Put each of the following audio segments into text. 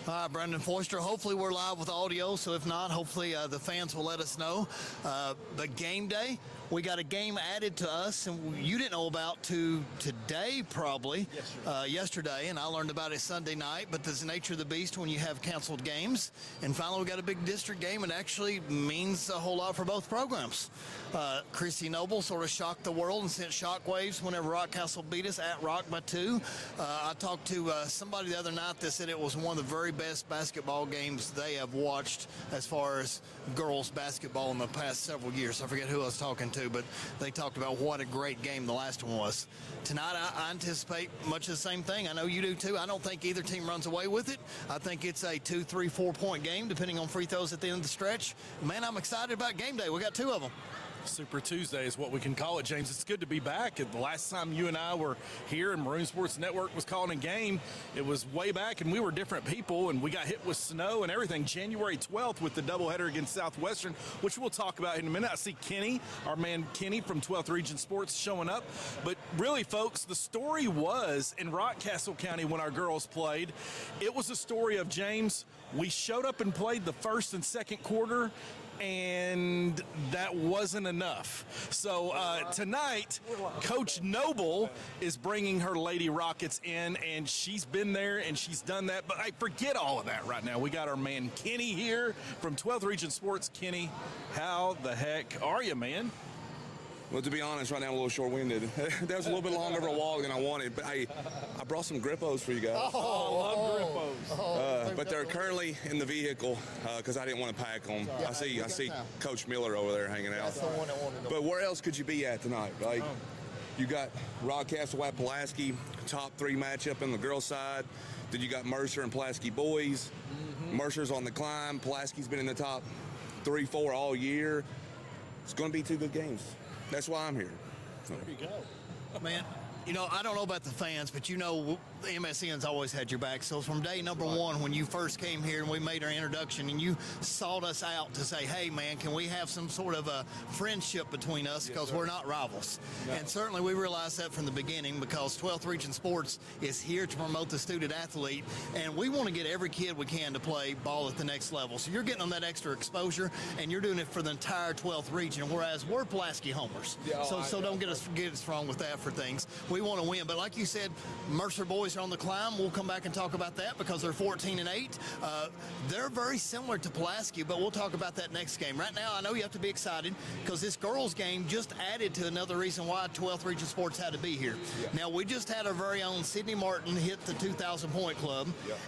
All right, Brendan Foister. Hopefully we're live with audio, so if not, hopefully the fans will let us know. But game day, we got a game added to us, and you didn't know about today probably. Yesterday, and I learned about it Sunday night, but there's the nature of the beast when you have canceled games. And finally we got a big district game, and actually means a whole lot for both programs. Chrissy Noble sort of shocked the world and sent shockwaves whenever Rockcastle beat us at Rock by 2. I talked to somebody the other night that said it was one of the very best basketball games they have watched as far as girls basketball in the past several years. I forget who I was talking to, but they talked about what a great game the last one was. Tonight I anticipate much the same thing. I know you do too. I don't think either team runs away with it. I think it's a 2, 3, 4 point game depending on free throws at the end of the stretch. Man, I'm excited about game day. We got 2 of them. Super Tuesday is what we can call it, James. It's good to be back. The last time you and I were here and Maroon Sports Network was calling a game, it was way back, and we were different people, and we got hit with snow and everything. January 12th with the doubleheader against Southwestern, which we'll talk about in a minute. I see Kenny, our man Kenny from 12th Region Sports, showing up. But really, folks, the story was in Rockcastle County when our girls played. It was a story of, James, we showed up and played the first and second quarter, and that wasn't enough. So tonight, Coach Noble is bringing her Lady Rockets in, and she's been there and she's done that. But I forget all of that right now. We got our man Kenny here from 12th Region Sports. Kenny, how the heck are you, man? Well, to be honest, right now I'm a little short-winded. That was a little bit longer of a walk than I wanted, but I brought some Grippos for you guys. Oh, I love Grippos. But they're currently in the vehicle because I didn't want to pack them. I see Coach Miller over there hanging out. That's the one that wanted them. But where else could you be at tonight? Like, you got Rockcastle at Pulaski, top 3 matchup on the girls' side. Then you got Mercer and Pulaski boys. Mercer's on the climb. Pulaski's been in the top 3, 4 all year. It's going to be 2 good games. That's why I'm here. There you go. Man, you know, I don't know about the fans, but you know, the MSN's always had your back. So from day number 1, when you first came here and we made our introduction and you sought us out to say, hey, man, can we have some sort of a friendship between us because we're not rivals. No. And certainly we realized that from the beginning because 12th Region Sports is here to promote the student athlete, and we want to get every kid we can to play ball at the next level. So you're getting them that extra exposure, and you're doing it for the entire 12th region, whereas we're Pulaski homers. Yeah, so don't get us wrong with that for things. We want to win, but like you said, Mercer boys are on the climb. We'll come back and talk about that because they're 14-8. They're very similar to Pulaski, but we'll talk about that next game. Right now, I know you have to be excited because this girls' game just added to another reason why 12th Region Sports had to be here. Yeah. Now, we just had our very own Sydney Martin hit the 2,000-point club,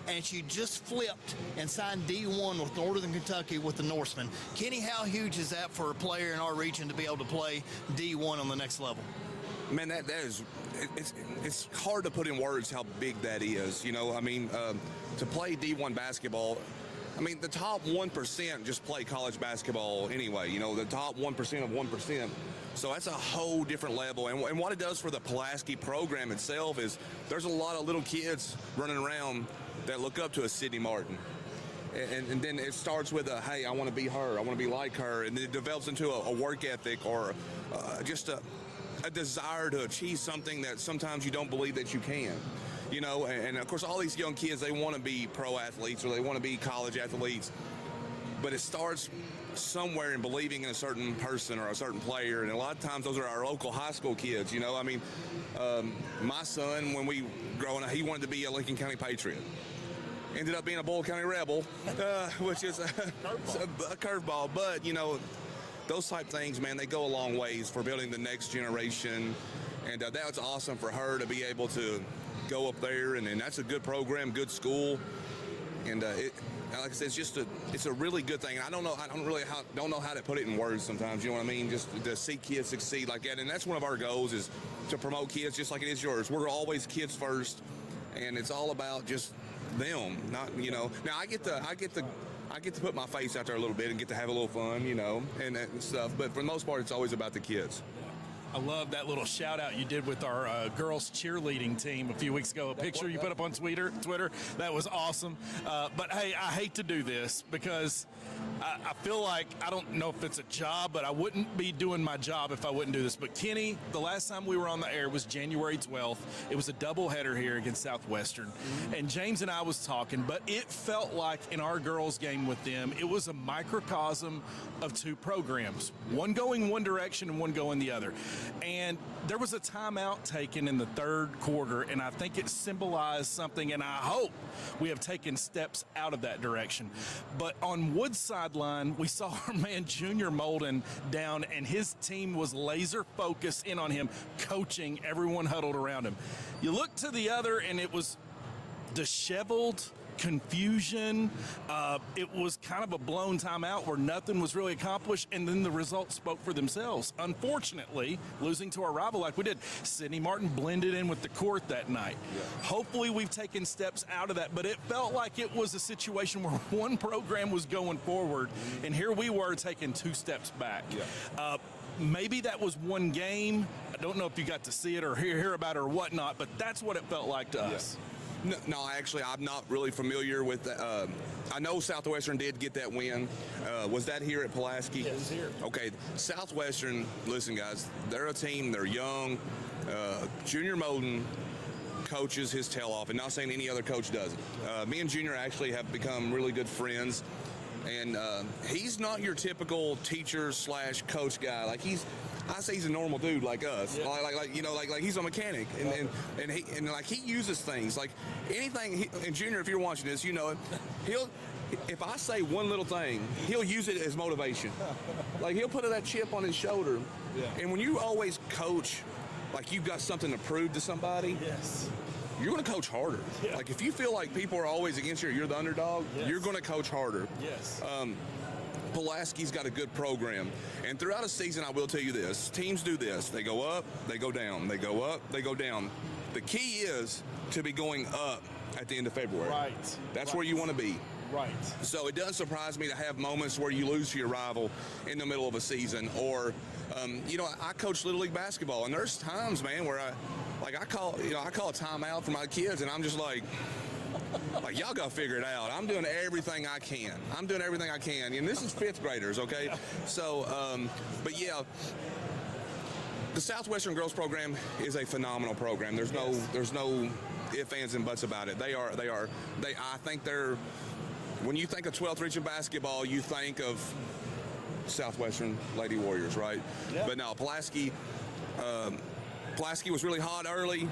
and she just flipped and signed D1 with Northern Kentucky with the Norsemen. Kenny, how huge is that for a player in our region to be able to play D1 on the next level? Man, that is, it's hard to put in words how big that is. You know, I mean, to play D1 basketball, I mean, the top 1% just play college basketball anyway. You know, the top 1% of 1%. So that's a whole different level. And what it does for the Pulaski program itself is there's a lot of little kids running around that look up to a Sydney Martin. And then it starts with a, hey, I want to be her. I want to be like her. And then it develops into a work ethic or just a desire to achieve something that sometimes you don't believe that you can, you know, and of course all these young kids, they want to be pro athletes or they want to be college athletes, but it starts somewhere in believing in a certain person or a certain player, and a lot of times those are our local high school kids, you know. I mean, my son, when we growing up, he wanted to be a Lincoln County Patriot. Ended up being a Boyle County Rebel, which is a curveball, but you know, those type things, man, they go a long ways for building the next generation. And that's awesome for her to be able to go up there. And that's a good program, good school. And like I said, it's a really good thing. And I don't know how to put it in words sometimes. You know what I mean? Just to see kids succeed like that. And that's one of our goals, is to promote kids just like it is yours. We're always kids first. And it's all about just them, not, you know. Now I get to put my face out there a little bit and get to have a little fun, you know, and stuff. But for the most part, it's always about the kids. I love that little shout out you did with our girls cheerleading team a few weeks ago. A picture you put up on Twitter. That was awesome. But hey, I hate to do this because I feel like, I don't know if it's a job, but I wouldn't be doing my job if I wouldn't do this. But Kenny, the last time we were on the air was January 12th. It was a doubleheader here against Southwestern. And James and I was talking, but it felt like in our girls' game with them, it was a microcosm of two programs, one going one direction and one going the other. And there was a timeout taken in the third quarter, and I think it symbolized something, and I hope we have taken steps out of that direction. But on Wood's sideline, we saw our man Junior Molden down, and his team was laser focused in on him, coaching everyone huddled around him. You look to the other, and it was disheveled confusion. It was kind of a blown timeout where nothing was really accomplished, and then the results spoke for themselves. Unfortunately, losing to our rival like we did, Sidney Martin blended in with the court that night. Yeah. Hopefully we've taken steps out of that, but it felt like it was a situation where one program was going forward, and here we were taking two steps back. Yeah. Maybe that was one game. I don't know if you got to see it or hear about it or whatnot, but that's what it felt like to us. No, actually, I'm not really familiar with that. I know Southwestern did get that win. Was that here at Pulaski? Yes, it was here. Okay, Southwestern, listen, guys, they're a team. They're young. Junior Molden coaches his tail off, and not saying any other coach doesn't. Me and Junior actually have become really good friends. And he's not your typical teacher/coach guy. Like I say he's a normal dude like us. Yeah. Like he's a mechanic, and he uses things like anything. And Junior, if you're watching this, you know it. If I say one little thing, he'll use it as motivation. Like he'll put that chip on his shoulder. Yeah. And when you always coach, like you've got something to prove to somebody. Yes. You're going to coach harder. Yeah. Like if you feel like people are always against you or you're the underdog, you're going to coach harder. Yes. Pulaski's got a good program. And throughout a season, I will tell you this, teams do this. They go up, they go down. They go up, they go down. The key is to be going up at the end of February. Right. That's where you want to be. Right. So it doesn't surprise me to have moments where you lose to your rival in the middle of a season. Or, I coach Little League basketball, and there's times, man, where I call a timeout for my kids, and I'm just like y'all got to figure it out. I'm doing everything I can. And this is fifth graders, okay? So, but yeah, the Southwestern Girls program is a phenomenal program. There's no ifs, ands, and buts about it. I think they're, when you think of 12th region basketball, you think of Southwestern Lady Warriors, right? Yeah. But no, Pulaski was really hot early.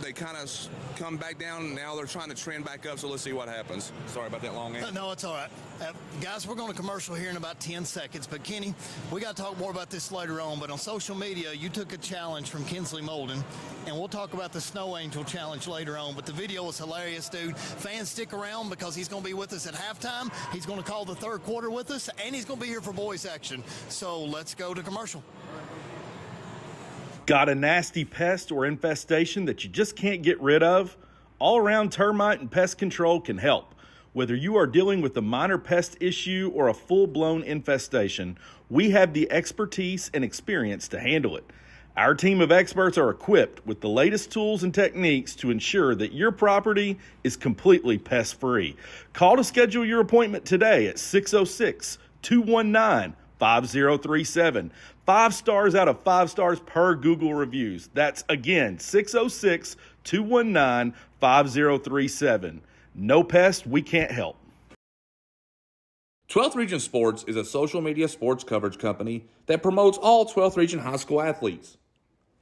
They kind of come back down. Now they're trying to trend back up, so let's see what happens. Sorry about that long answer. No, it's all right. Guys, we're going to commercial here in about 10 seconds. But, Kenny, we got to talk more about this later on. But on social media, you took a challenge from Kinsley Molden, and we'll talk about the Snow Angel challenge later on. But the video was hilarious, dude. Fans, stick around because he's going to be with us at halftime. He's going to call the third quarter with us, and he's going to be here for boys action. So let's go to commercial. Got a nasty pest or infestation that you just can't get rid of? All-around termite and pest control can help. Whether you are dealing with a minor pest issue or a full-blown infestation, we have the expertise and experience to handle it. Our team of experts are equipped with the latest tools and techniques to ensure that your property is completely pest-free. Call to schedule your appointment today at 606-219-5037. 5 stars out of 5 stars per Google reviews. That's, again, 606-219-5037. No pest we can't help. 12th Region Sports is a social media sports coverage company that promotes all 12th Region high school athletes.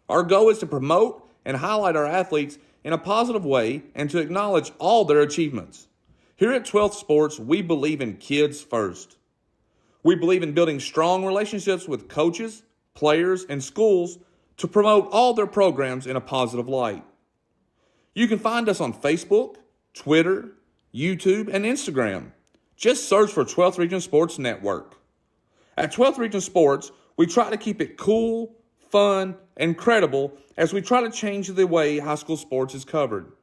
Our goal is to promote and highlight our athletes in a positive way and to acknowledge all their achievements. Here at 12th Sports, we believe in kids first. We believe in building strong relationships with coaches, players, and schools to promote all their programs in a positive light. You can find us on Facebook, Twitter, YouTube, and Instagram. Just search for 12th Region Sports Network. At 12th Region Sports, we try to keep it cool, fun, and credible as we try to change the way high school sports is covered.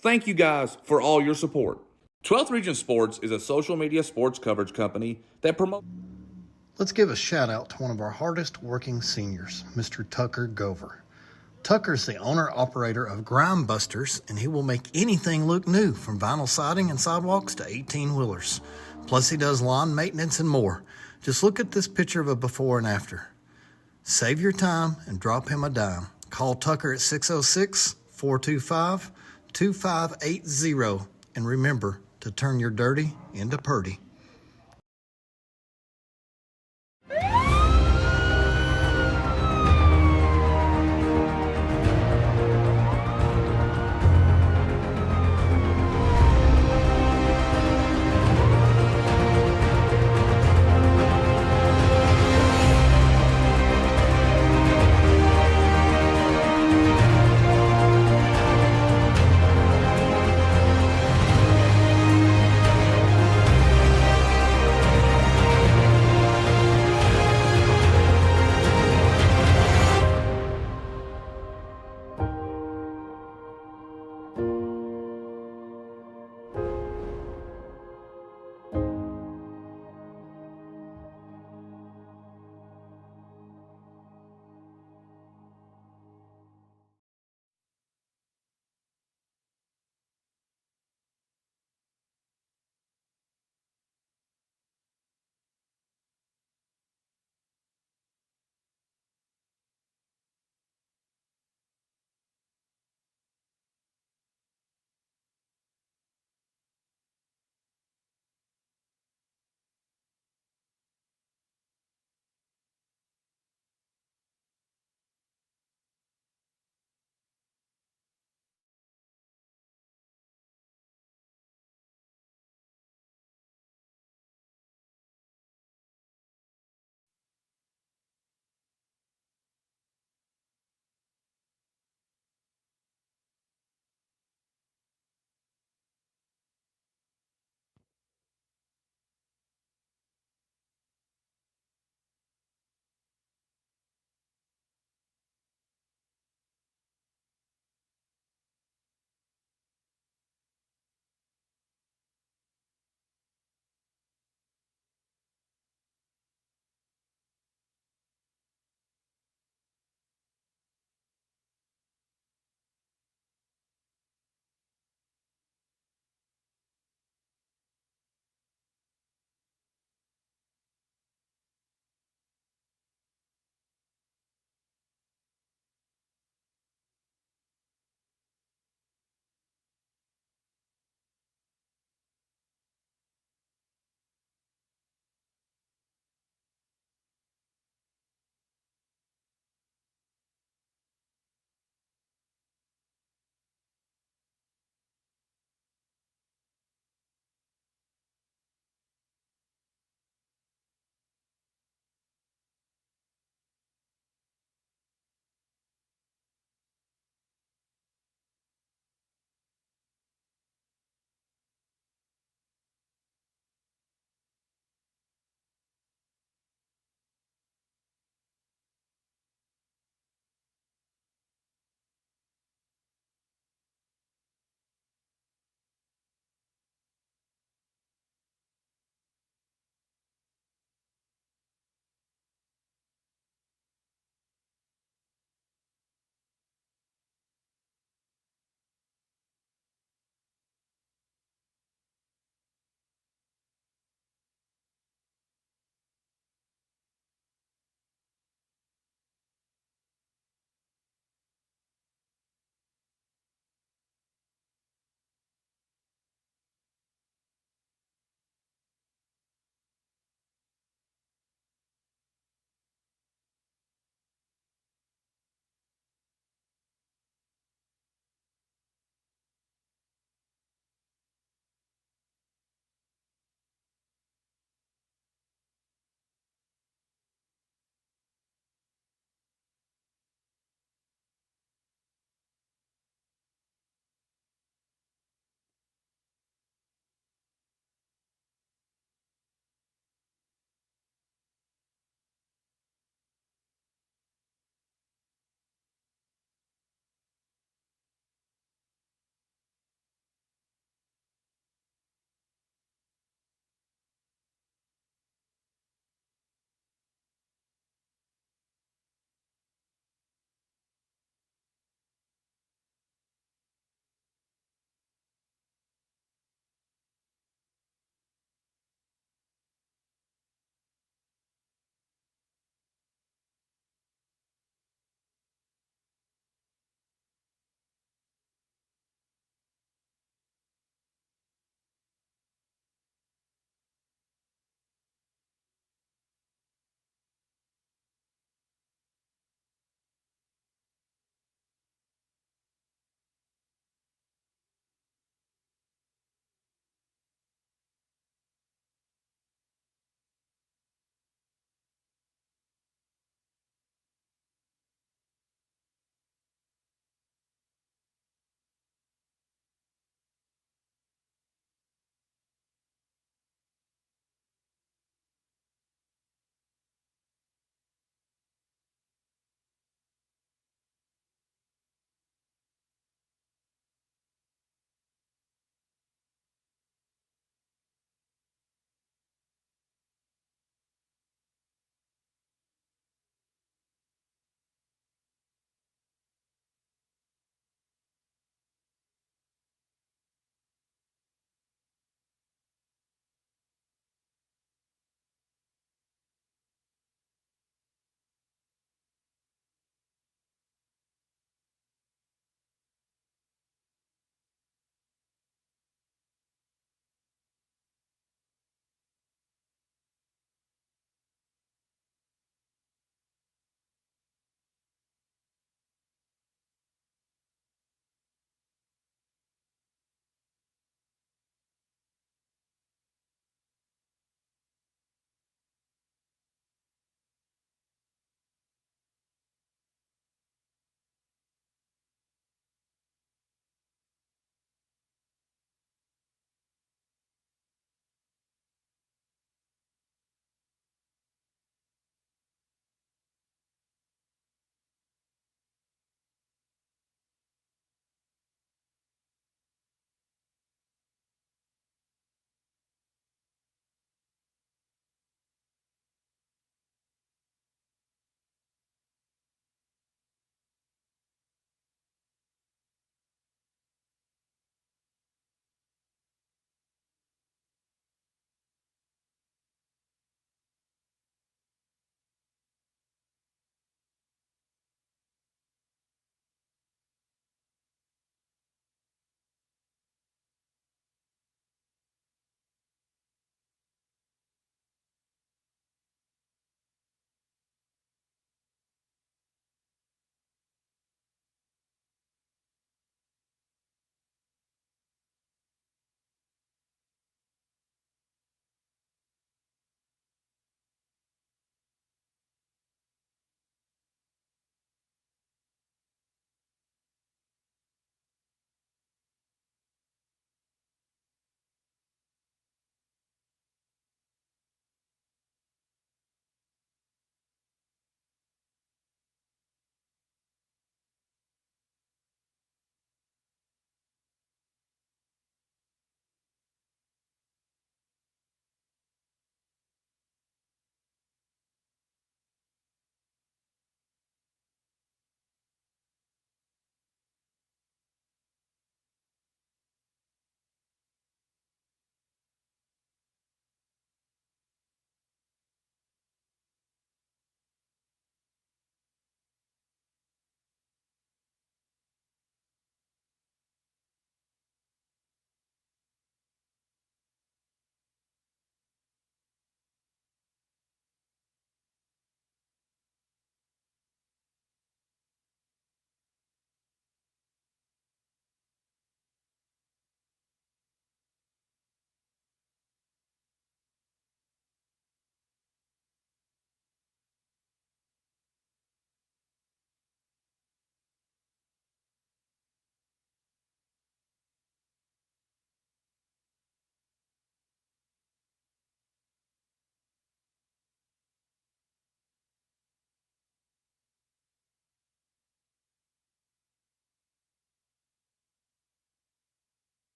Thank you guys for all your support. 12th Region Sports is a social media sports coverage company that promotes... Let's give a shout out to one of our hardest working seniors, Mr. Tucker Gover. Tucker's the owner-operator of Grime Busters, and he will make anything look new, from vinyl siding and sidewalks to 18-wheelers. Plus, he does lawn maintenance and more. Just look at this picture of a before and after. Save your time and drop him a dime. Call Tucker at 606-425-2580. And remember to turn your dirty into purdy.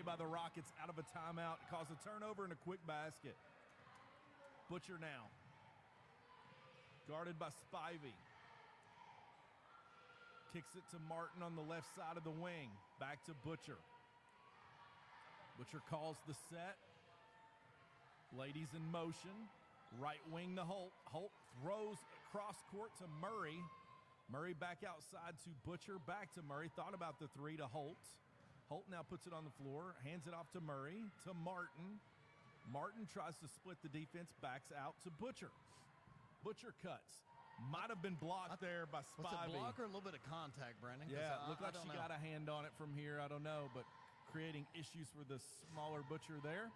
by the Rockets out of a timeout. Caused a turnover and a quick basket. Butcher now. Guarded by Spivey. Kicks it to Martin on the left side of the wing. Back to Butcher. Butcher calls the set. Ladies in motion. Right wing to Holt. Holt throws cross court to Murray. Murray back outside to Butcher. Back to Murray. Thought about the three to Holt. Holt now puts it on the floor. Hands it off to Murray. To Martin. Martin tries to split the defense. Backs out to Butcher. Butcher cuts. Might have been blocked there by Spivey. Was it block or a little bit of contact, Brandon? Yeah, it looked like she got a hand on it from here. I don't know, but creating issues for the smaller Butcher there.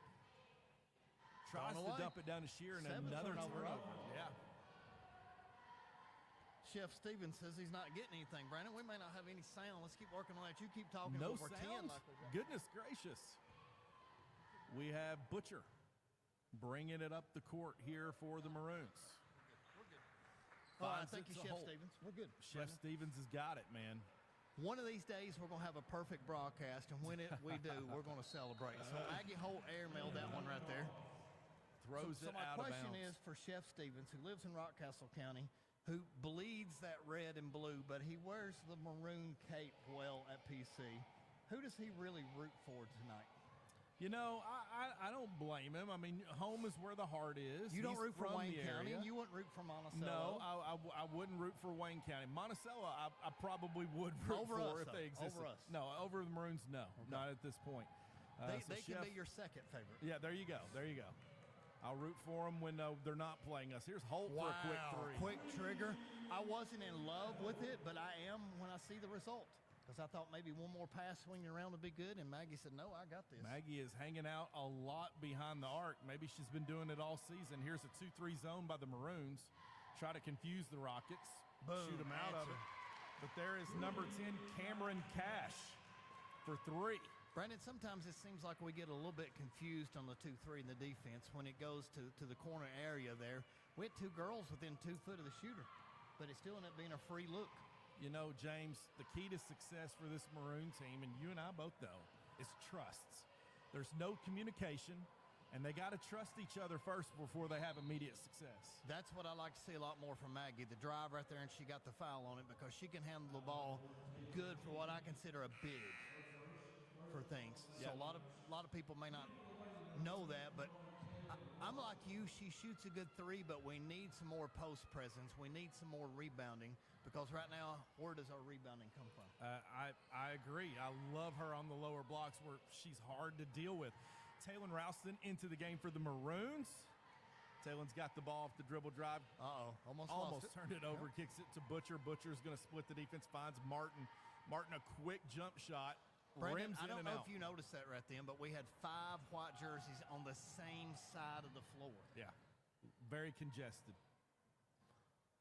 Tries to dump it down to Shear and another turnover. Yeah. Chef Stevens says he's not getting anything, Brandon. We may not have any sound. Let's keep working on that. You keep talking. No over 10 sound? like Goodness gracious. We have Butcher bringing it up the court here for the Maroons. All right, thank you, Chef Stevens. We're good. Chef Stevens has got it, man. One of these days, we're going to have a perfect broadcast, and when we do, we're going to celebrate. So Maggie Holt airmailed that one right there. Throws it out of bounds. So my question is for Chef Stevens, who lives in Rockcastle County, who bleeds that red and blue, but he wears the maroon cape well at PC. Who does he really root for tonight? You know, I don't blame him. I mean, home is where the heart is. You don't He's root for from Wayne the County? area. You wouldn't root for Monticello? No, I wouldn't root for Wayne County. Monticello, I probably would root over for us, if though. they existed. Over us. No, over the Maroons, no. Okay. Not at this point. They can be your second favorite. Yeah, there you go. There you go. I'll root for them when they're not playing us. Here's Holt for a quick three. Quick trigger. I wasn't in love with it, but I am when I see the result. Because I thought maybe one more pass swinging around would be good, and Maggie said, no, I got this. Maggie is hanging out a lot behind the arc. Maybe she's been doing it all season. Here's a 2-3 zone by the Maroons. Try to confuse the Rockets. Boom. Shoot them out of it. But there is number 10, Cameron Cash, for three. Brandon, sometimes it seems like we get a little bit confused on the 2-3 in the defense when it goes to the corner area there. We had two girls within 2 foot of the shooter, but it still ended up being a free look. You know, James, the key to success for this Maroon team, and you and I both know, is trusts. There's no communication, and they got to trust each other first before they have immediate success. That's what I like to see a lot more from Maggie. The drive right there, and she got the foul on it because she can handle the ball good for what I consider a big for things. Yep. So a lot of people may not know that, but I'm like you. She shoots a good three, but we need some more post presence. We need some more rebounding because right now, where does our rebounding come from? I agree. I love her on the lower blocks where she's hard to deal with. Taylon Ralston into the game for the Maroons. Taylon's got the ball off the dribble drive. Almost turned it over, kicks it to Butcher. Butcher's going to split the defense, finds Martin. Martin, a quick jump shot. Brandon, rims I in don't and know out. if you noticed that right then, but we had 5 white jerseys on the same side of the floor. Yeah, very congested.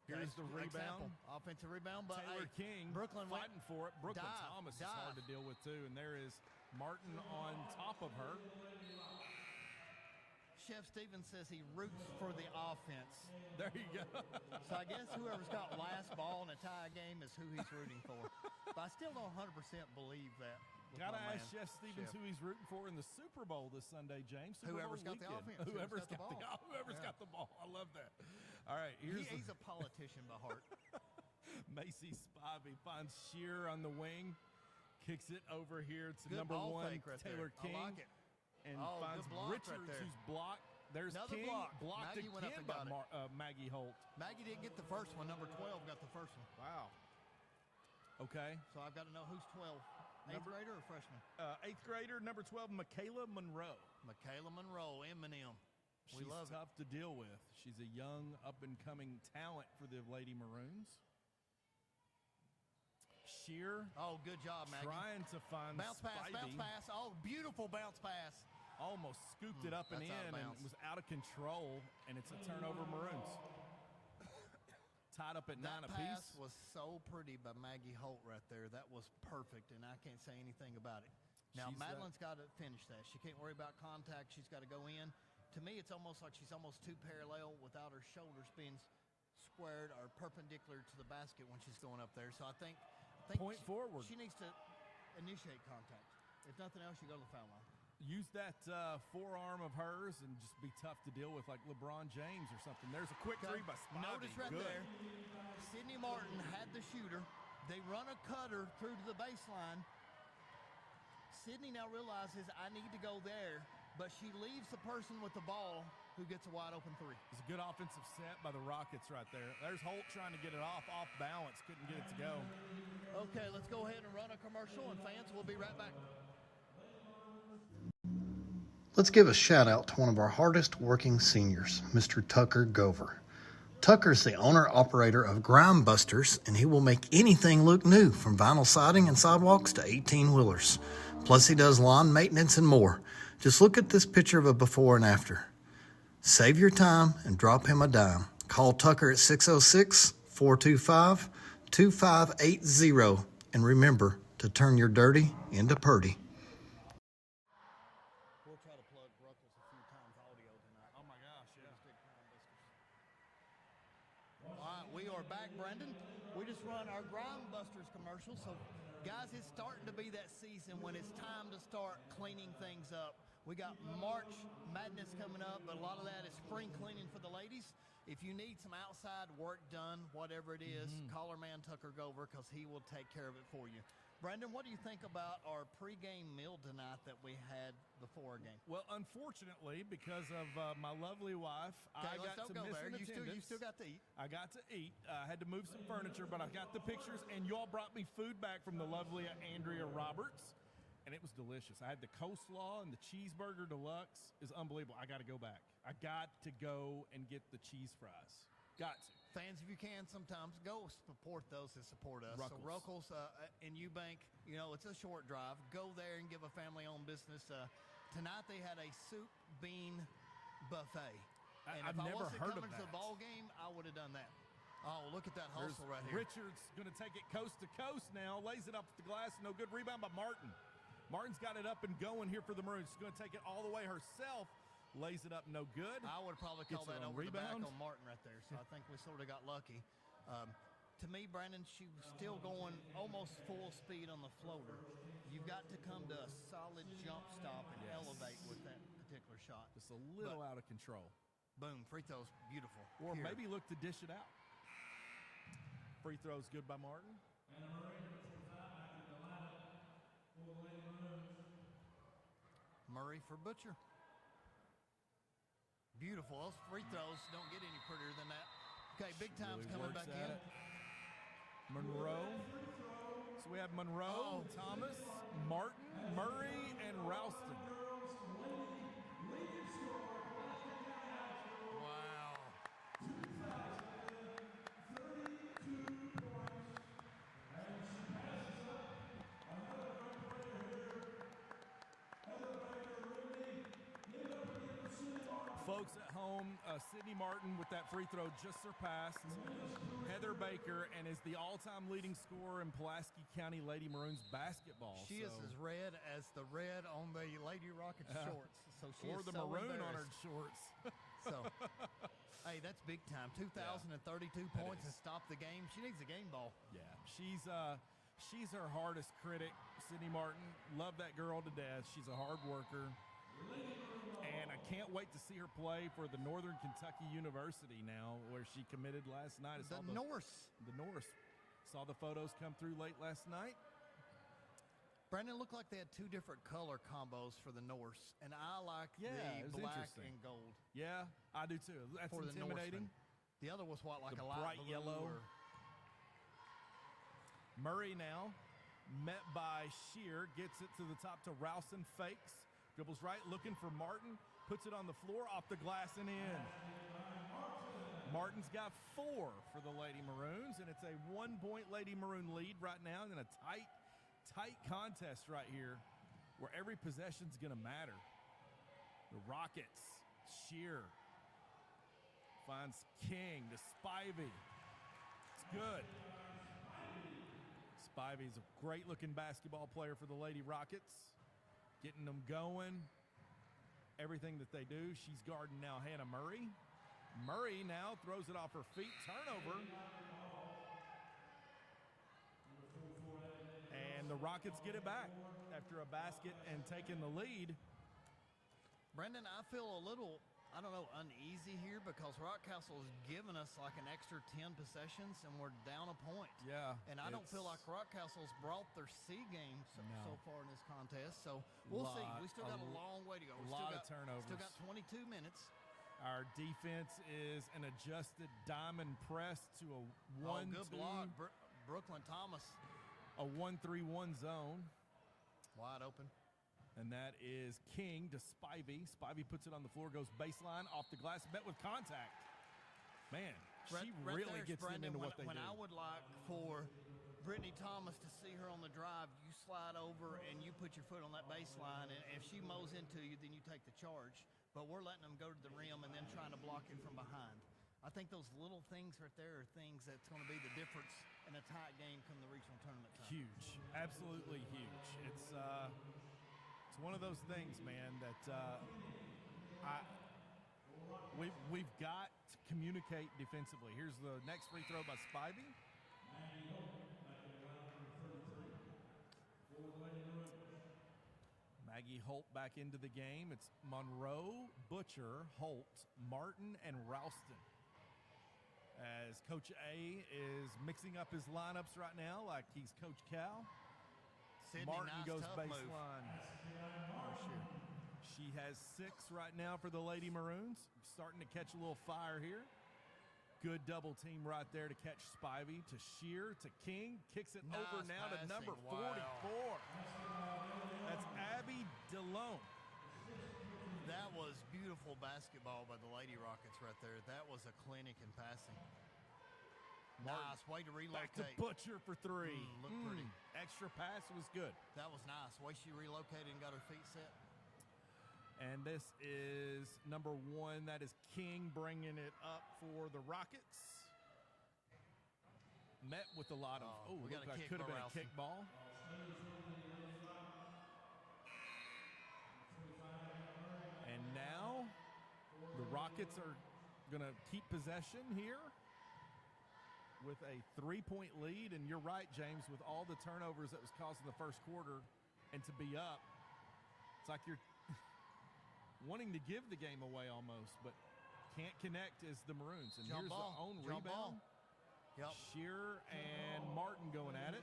Here's the rebound. Example, offensive rebound, but Taylor King Brooklyn fighting for it. Brooklyn Thomas dive. is hard to deal with too, and there is Martin on top of her. Chef Stevens says he roots for the offense. There you go. So I guess whoever's got last ball in a tie game is who he's rooting for. But I still don't 100% believe that. Gotta ask Chef Stevens who he's rooting for in the Super Bowl this Sunday, James. Whoever's got the offense. Whoever's got the ball. I love that. All right, he's a politician by heart. Macy Spivey finds Shear on the wing, kicks it over here to Good number ball 1, fake right Taylor there. King. I like it. And good finds block Richards, right there. who's blocked. There's Another King, block. blocked Maggie went up again and got by Maggie Holt. Maggie didn't get the first one. Number 12 got the first one. Wow. Okay. So I've got to know who's 12. Eighth grader or freshman? 8th grader, number 12, Michaela Monroe. Michaela Monroe, Eminem. She's tough to deal with. She's a young, up-and-coming talent for the Lady Maroons. Shear. Oh, good job, Maggie. Trying to find bounce pass, Spivey. bounce pass. Oh, beautiful bounce pass. Almost scooped it up and in, and it was out of control, and it's a turnover, Maroons. Tied up at 9 That apiece. pass was so pretty by Maggie Holt right there. That was perfect, and I can't say anything about it. Now, Madeline's got to finish that. She can't worry about contact. She's got to go in. To me, it's almost like she's almost too parallel without her shoulders being squared or perpendicular to the basket when she's going up there. So I think Point forward. She needs to initiate contact. If nothing else, you go to the foul line. use that forearm of hers and just be tough to deal with, like LeBron James or something. There's a quick three by Spivey. Notice right Good. there, Sydney Martin had the shooter. They run a cutter through to the baseline. Sydney now realizes I need to go there, but she leaves the person with the ball who gets a wide open three. It's a good offensive set by the Rockets right there. There's Holt trying to get it off balance, couldn't get it to go. Okay, let's go ahead and run a commercial, and fans, we'll be right back. Let's give a shout out to one of our hardest working seniors, Mr. Tucker Gover. Tucker's the owner-operator of Grime Busters, and he will make anything look new, from vinyl siding and sidewalks to 18-wheelers. Plus, he does lawn maintenance and more. Just look at this picture of a before and after. Save your time and drop him a dime. Call Tucker at 606-425-2580, and remember to turn your dirty into purty. We'll try to plug Rockcastle a few times audio tonight. Oh, my gosh, yeah. All right, we are back, Brendan. We just run our Grime Busters commercial. So, guys, it's starting to be that season when it's time to start cleaning things up. We got March Madness coming up, but a lot of that is spring cleaning for the ladies. If you need some outside work done, whatever it is, call our man Tucker Gover, because he will take care of it for you. Brendan, what do you think about our pregame meal tonight that we had before our game? Well, unfortunately, because of my lovely wife, I got to miss an attendance. You still got to eat. I got to eat. I had to move some furniture, but I got the pictures, and y'all brought me food back from the lovely Andrea Roberts, and it was delicious. I had the coleslaw, and the cheeseburger deluxe is unbelievable. I got to go back. I got to go and get the cheese fries. Got to. Fans, if you can, sometimes go support those that support us. Rockcastle. So Rockcastle in Eubank, you know, it's a short drive. Go there and give a family-owned business. Tonight they had a soup bean buffet. And I've never heard of coming that. to the ball game, I would have done that. Oh, look at that hustle right here. Richards going to take it coast to coast now. Lays it up the glass. No good rebound by Martin. Martin's got it up and going here for the Maroons. She's going to take it all the way herself. Lays it up, no good. I would probably call that over rebound. the back on Martin right there. So I think we sort of got lucky. To me, Brandon, she was still going almost full speed on the floater. You've got to come to a solid jump stop and elevate with that particular shot. Just a little out of control. Boom, free throw's beautiful. Or Here. maybe look to dish it out. Free throw's good by Martin. Murray for Butcher. Beautiful. Those free throws don't get any prettier than that. Okay, big time's Really coming works back at in. it. Monroe. So we have Monroe, Thomas, Martin, Murray, and Ralston. Wow. Folks at home, Sydney Martin with that free throw just surpassed Heather Baker and is the all-time leading scorer in Pulaski County Lady Maroons basketball. She is as red as the red on the Lady Rockets shorts. So she or is the so maroon on her embarrassed. shorts. So, hey, that's big time. 2,032 points and stop the game. She needs a game ball. Yeah, she's her hardest critic, Sydney Martin. Love that girl to death. She's a hard worker. And I can't wait to see her play for the Northern Kentucky University now, where she committed last night. The Norse. The Norse. Saw the photos come through late last night. Brandon, looked like they had two different color combos for the Norse, and I like Yeah, it the was black interesting. and gold Yeah, I do too. That's for the intimidating. Norseman. The other was what, like The a light bright blue yellow. or- Murray now met by Shear, gets it to the top to Ralston, fakes, dribbles right, looking for Martin, puts it on the floor, off the glass and in. Martin's got 4 for the Lady Maroons, and it's a 1-point Lady Maroon lead right now in a tight contest right here where every possession's going to matter. The Rockets, Shear finds King to Spivey. It's good. Spivey's a great-looking basketball player for the Lady Rockets, getting them going. Everything that they do, she's guarding now Hannah Murray. Murray now throws it off her feet, turnover. And the Rockets get it back after a basket and taking the lead. Brendan, I feel a little, I don't know, uneasy here because Rockcastle has given us like an extra 10 possessions and we're down a point. Yeah. And I don't feel like Rockcastle's brought their C game so far in this contest. So we'll see. We still got a long way to go. A lot of turnovers. Still got 22 minutes. Our defense is an adjusted diamond press to a 1-2. Good block. Brooklyn Thomas. A 1-3-1 zone. Wide open. And that is King to Spivey. Spivey puts it on the floor, goes baseline, off the glass, met with contact. Man, she really gets them into what they do. When I would like for Brittany Thomas to see her on the drive, you slide over and you put your foot on that baseline, and if she mows into you, then you take the charge. But we're letting them go to the rim and then trying to block it from behind. I think those little things right there are things that's going to be the difference in a tight game come the regional tournament time. Huge, absolutely huge. It's one of those things, man, that we've got to communicate defensively. Here's the next free throw by Spivey. Maggie Holt back into the game. It's Monroe, Butcher, Holt, Martin, and Ralston. As Coach A is mixing up his lineups right now like he's Coach Cal. Sydney, Martin nice goes tough baseline. She has 6 right now for the Lady Maroons. Starting to catch a little fire here. Good double team right there to catch Spivey, to Shear, to King. Kicks it over now to number 44. That's Abby DeLone. That was beautiful basketball by the Lady Rockets right there. That was a clinic in passing. Nice way to relocate. Back to Butcher for 3. Looked pretty. Extra pass was good. That was nice. The way she relocated and got her feet set. And this is number 1. That is King bringing it up for the Rockets. Met with a lot of, we got a kick. Could have been a kick ball. And now the Rockets are going to keep possession here with a 3-point lead. And you're right, James, with all the turnovers that was caused in the first quarter and to be up, it's like you're wanting to give the game away almost, but can't connect as the Maroons. And here's the own rebound. Yep. Shearer and Martin going at it.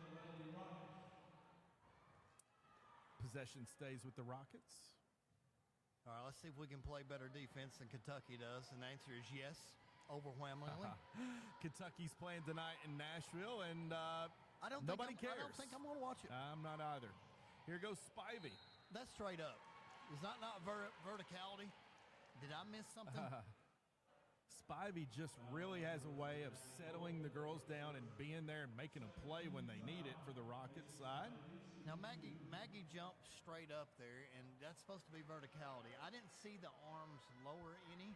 Possession stays with the Rockets. All right, let's see if we can play better defense than Kentucky does. And the answer is yes, overwhelmingly. Kentucky's playing tonight in Nashville, and nobody cares. I don't think I'm going to watch it. I'm not either. Here goes Spivey. That's straight up. Is that not verticality? Did I miss something? Spivey just really has a way of settling the girls down and being there and making a play when they need it for the Rockets side. Now, Maggie jumped straight up there, and that's supposed to be verticality. I didn't see the arms lower any,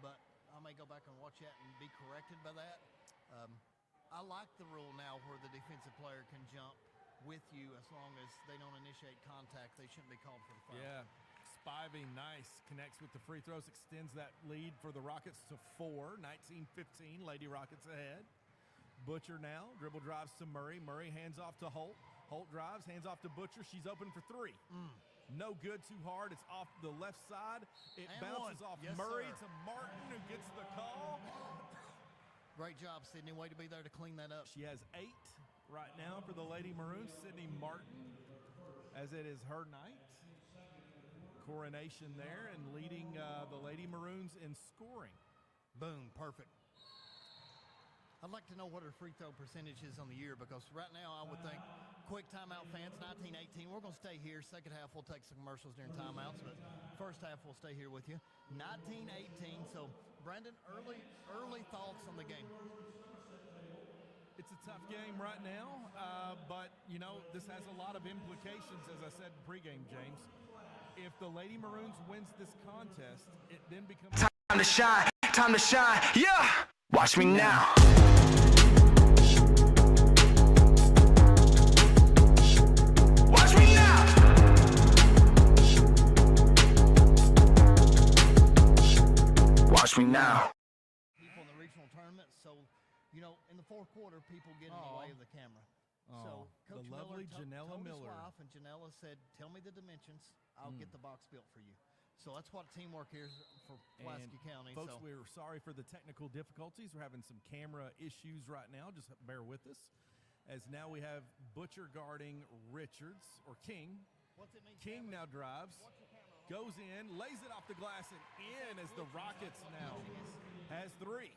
but I may go back and watch that and be corrected by that. I like the rule now where the defensive player can jump with you as long as they don't initiate contact. They shouldn't be called for the foul. Yeah. Spivey, nice. Connects with the free throws, extends that lead for the Rockets to 4. 19-15, Lady Rockets ahead. Butcher now, dribble drives to Murray. Murray hands off to Holt. Holt drives, hands off to Butcher. She's open for 3. No good, too hard. It's off the left side. It bounces off Murray to Martin, who gets the call. Great job, Sydney. Way to be there to clean that up. She has 8 right now for the Lady Maroons. Sydney Martin, as it is her night. Coronation there and leading the Lady Maroons in scoring. Boom, perfect. I'd like to know what her free throw percentage is on the year, because right now I would think, quick timeout fans, 19-18. We're going to stay here. Second half we'll take some commercials during timeouts, but first half we'll stay here with you. 19-18. So, Brandon, early thoughts on the game. It's a tough game right now, but, you know, this has a lot of implications, as I said in pregame, James. If the Lady Maroons wins this contest, it then becomes time to shine, yeah! Watch me now. Watch me now. Watch me now. People in the regional tournament, so, you know, in the fourth quarter, people get in the way of the camera. So Coach the lovely Miller Janella told his Miller. wife, and Janella said, "Tell me the dimensions. I'll get the box built for you." So that's what teamwork is for Pulaski County. Folks, so. we're sorry for the technical difficulties. We're having some camera issues right now. Just bear with us. As now we have Butcher guarding Richards, or King. What's it mean? King now drives, goes in, lays it off the glass and in as the Rockets now has 3.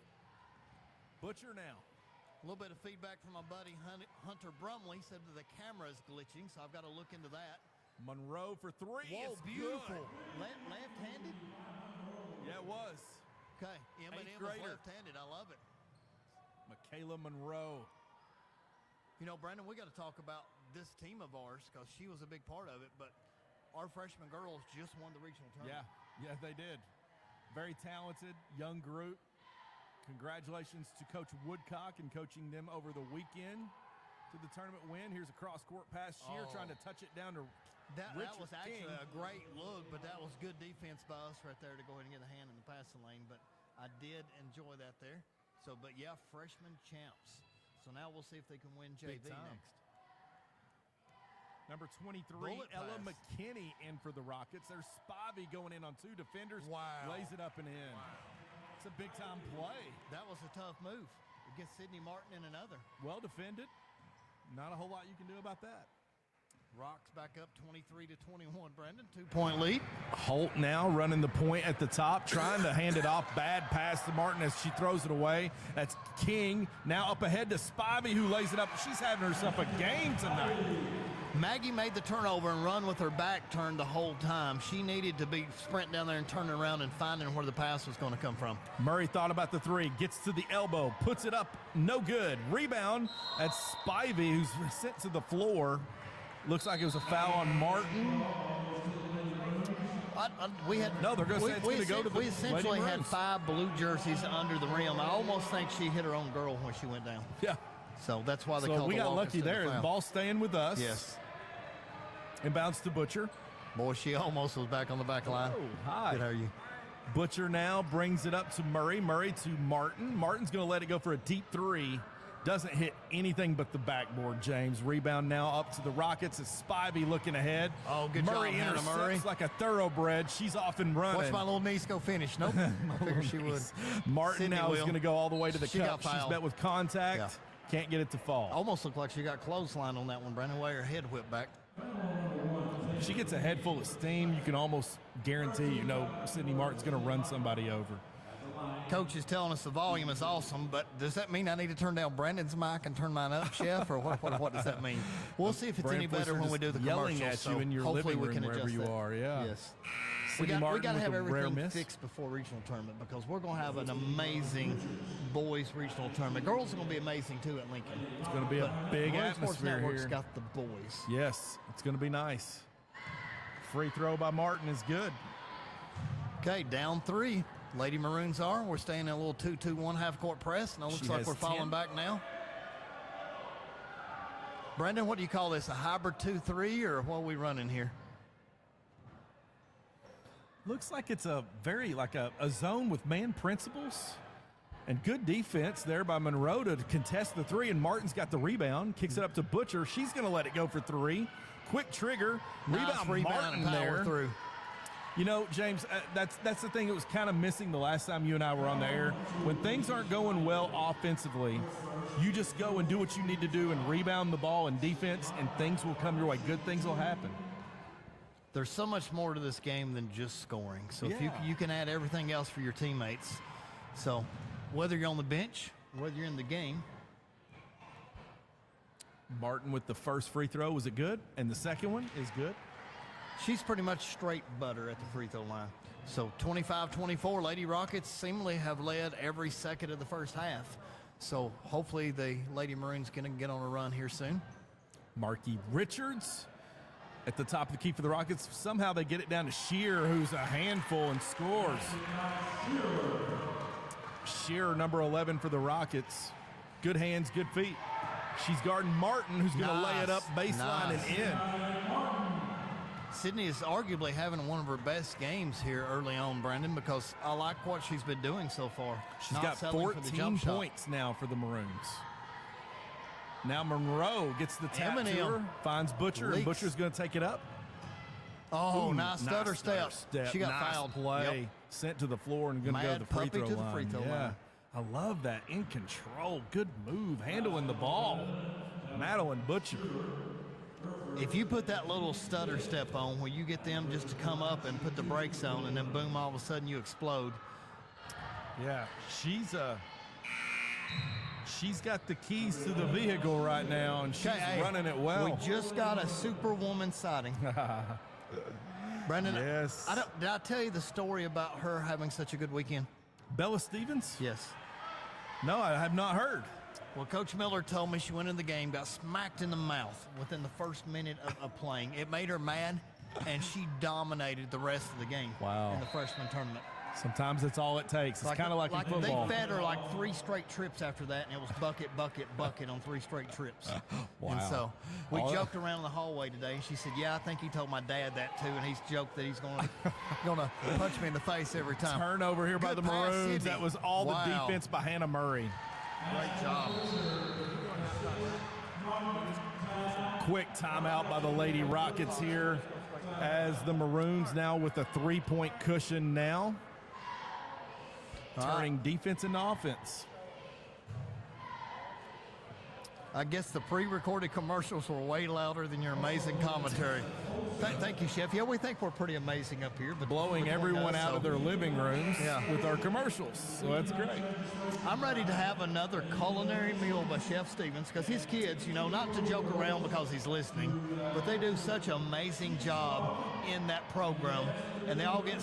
Butcher now. A little bit of feedback from my buddy Hunter Brumley. Said that the camera is glitching, so I've got to look into that. Monroe for 3. Whoa, It's beautiful. good. Left-handed? Yeah, it was. Okay, M&M is grader. left-handed. I love it. Michaela Monroe. You know, Brandon, we got to talk about this team of ours because she was a big part of it, but our freshman girls just won the regional tournament. Yeah, they did. Very talented, young group. Congratulations to Coach Woodcock and coaching them over the weekend to the tournament win. Here's a cross-court pass. Shear trying to touch it down to That Richard was actually King. a great look, but that was good defense by us right there to go ahead and get a hand in the passing lane. But I did enjoy that there. So, but yeah, freshman champs. So now we'll see if they can win JV next. Number 23, Bullet Ella pass. McKinney in for the Rockets. There's Spivey going in on 2 defenders. Wow. Lays it up and in. It's a big-time play. That was a tough move against Sydney Martin and another. Well defended. Not a whole lot you can do about that. Rocks back up 23-21, Brandon. 2-point lead. Holt now running the point at the top, trying to hand it off. Bad pass to Martin as she throws it away. That's King now up ahead to Spivey, who lays it up. She's having herself a game tonight. Maggie made the turnover and run with her back turned the whole time. She needed to be sprinting down there and turning around and finding where the pass was going to come from. Murray thought about the 3, gets to the elbow, puts it up, no good. Rebound at Spivey, who's sent to the floor. Looks like it was a foul on Martin. We had No, they're going to say it's going to go to the We essentially Lady had Maroons. 5 blue jerseys under the rim. I almost think she hit her own girl when she went down. Yeah. So that's why they So called we the got walk lucky instead of there. The foul. ball staying with us. Yes. Inbounds to Butcher. Boy, she almost was back on the back line. Oh, hi. Good, how are you? Butcher now brings it up to Murray. Murray to Martin. Martin's going to let it go for a deep 3. Doesn't hit anything but the backboard, James. Rebound now up to the Rockets. It's Spivey looking ahead. Oh, good Murray job, Hannah intercepts Murray. like a thoroughbred. She's off and running. Watch my little niece go finish. Nope. I figured she would. Martin Sydney now is will. going to go all the way to the She cup. got She's fouled. met with contact. Yeah. Can't get it to fall. Almost looked like she got clotheslined on that one, Brandon. Way her head whipped back. If she gets a head full of steam, you can almost guarantee, Sydney Martin's going to run somebody over. Coach is telling us the volume is awesome, but does that mean I need to turn down Brandon's mic and turn mine up, Chef, or what does that mean? We'll see if it's any better when we do the yelling commercials. at you in your hopefully living we can room wherever adjust you that. are. Yeah. Yes. Sydney We Martin got to with have a rare everything miss. fixed before regional tournament because we're going to have an amazing boys regional tournament. Girls are going to be amazing too at Lincoln. It's going to be a big Maroons Sports atmosphere Network's here. got the boys. Yes, it's going to be nice. Free throw by Martin is good. Okay, down 3. Lady Maroons are. We're staying in a little 2-2-1 half-court press. And it looks She like has we're falling 10. back now. Brendan, what do you call this? A hybrid 2-3 or what are we running here? Looks like it's a very a zone with man principles and good defense there by Monroe to contest the 3. And Martin's got the rebound, kicks it up to Butcher. She's going to let it go for 3. Quick trigger, Nice rebound and Martin power there. through. James, that's the thing that was kind of missing the last time you and I were on the air. When things aren't going well offensively, you just go and do what you need to do and rebound the ball in defense, and things will come your way. Good things will happen. There's so much more to this game than just scoring. So if Yeah. you can add everything else for your teammates. So whether you're on the bench, whether you're in the game. Martin with the first free throw. Was it good? And the second one is good. She's pretty much straight butter at the free throw line. So 25-24, Lady Rockets seemingly have led every second of the first half. So hopefully the Lady Maroons going to get on a run here soon. Markey Richards at the top of the key for the Rockets. Somehow they get it down to Shear, who's a handful and scores. Shear, number 11 for the Rockets. Good hands, good feet. She's guarding Martin, who's going to lay it up baseline Nice. and in. Sydney is arguably having one of her best games here early on, Brandon, because I like what she's been doing so far. She's Not got settling for the 14 jump shot. points now for the Maroons. Now Monroe gets the tap to Eminem her, finds Butcher, and leaks. Butcher's going to take it up. Oh, Ooh, nice stutter step. She got nice fouled. play. Yep. Sent to the floor and going to go to Mad the free puppy throw to the line. free throw yeah. line. I love that. In control. Good move. Handling the ball. Madeline Butcher. If you put that little stutter step on where you get them just to come up and put the brakes on and then boom, all of a sudden you explode. Yeah, she's got the keys to the vehicle right now, and she's running it well. We just got a superwoman sighting. Brendan, Yes. did I tell you the story about her having such a good weekend? Bella Stevens? Yes. No, I have not heard. Well, Coach Miller told me she went in the game, got smacked in the mouth within the first minute of playing. It made her mad, and she dominated the rest of the game Wow. in the freshman tournament. Sometimes that's all it takes. It's kind of like in football. They fed her like 3 straight trips after that, and it was bucket, bucket, bucket on 3 straight trips. Wow. And so we All- joked around in the hallway today, and she said, "Yeah, I think he told my dad that too, and he's joked that he's going to punch me in the face every time." Turnover here by Good the pass, Maroons. Sydney. That was all Wow. the defense by Hannah Murray. Great job. Quick timeout by the Lady Rockets here as the Maroons now with a 3-point cushion now. Turning defense into offense. I guess the pre-recorded commercials were way louder than your amazing commentary. Thank you, Chef. Yeah, we think we're pretty amazing up here. But Blowing between everyone us, out of their living rooms Yeah. with our commercials. So that's great. I'm ready to have another culinary meal by Chef Stevens because his kids, not to joke around because he's listening, but they do such an amazing job in that program, and they all get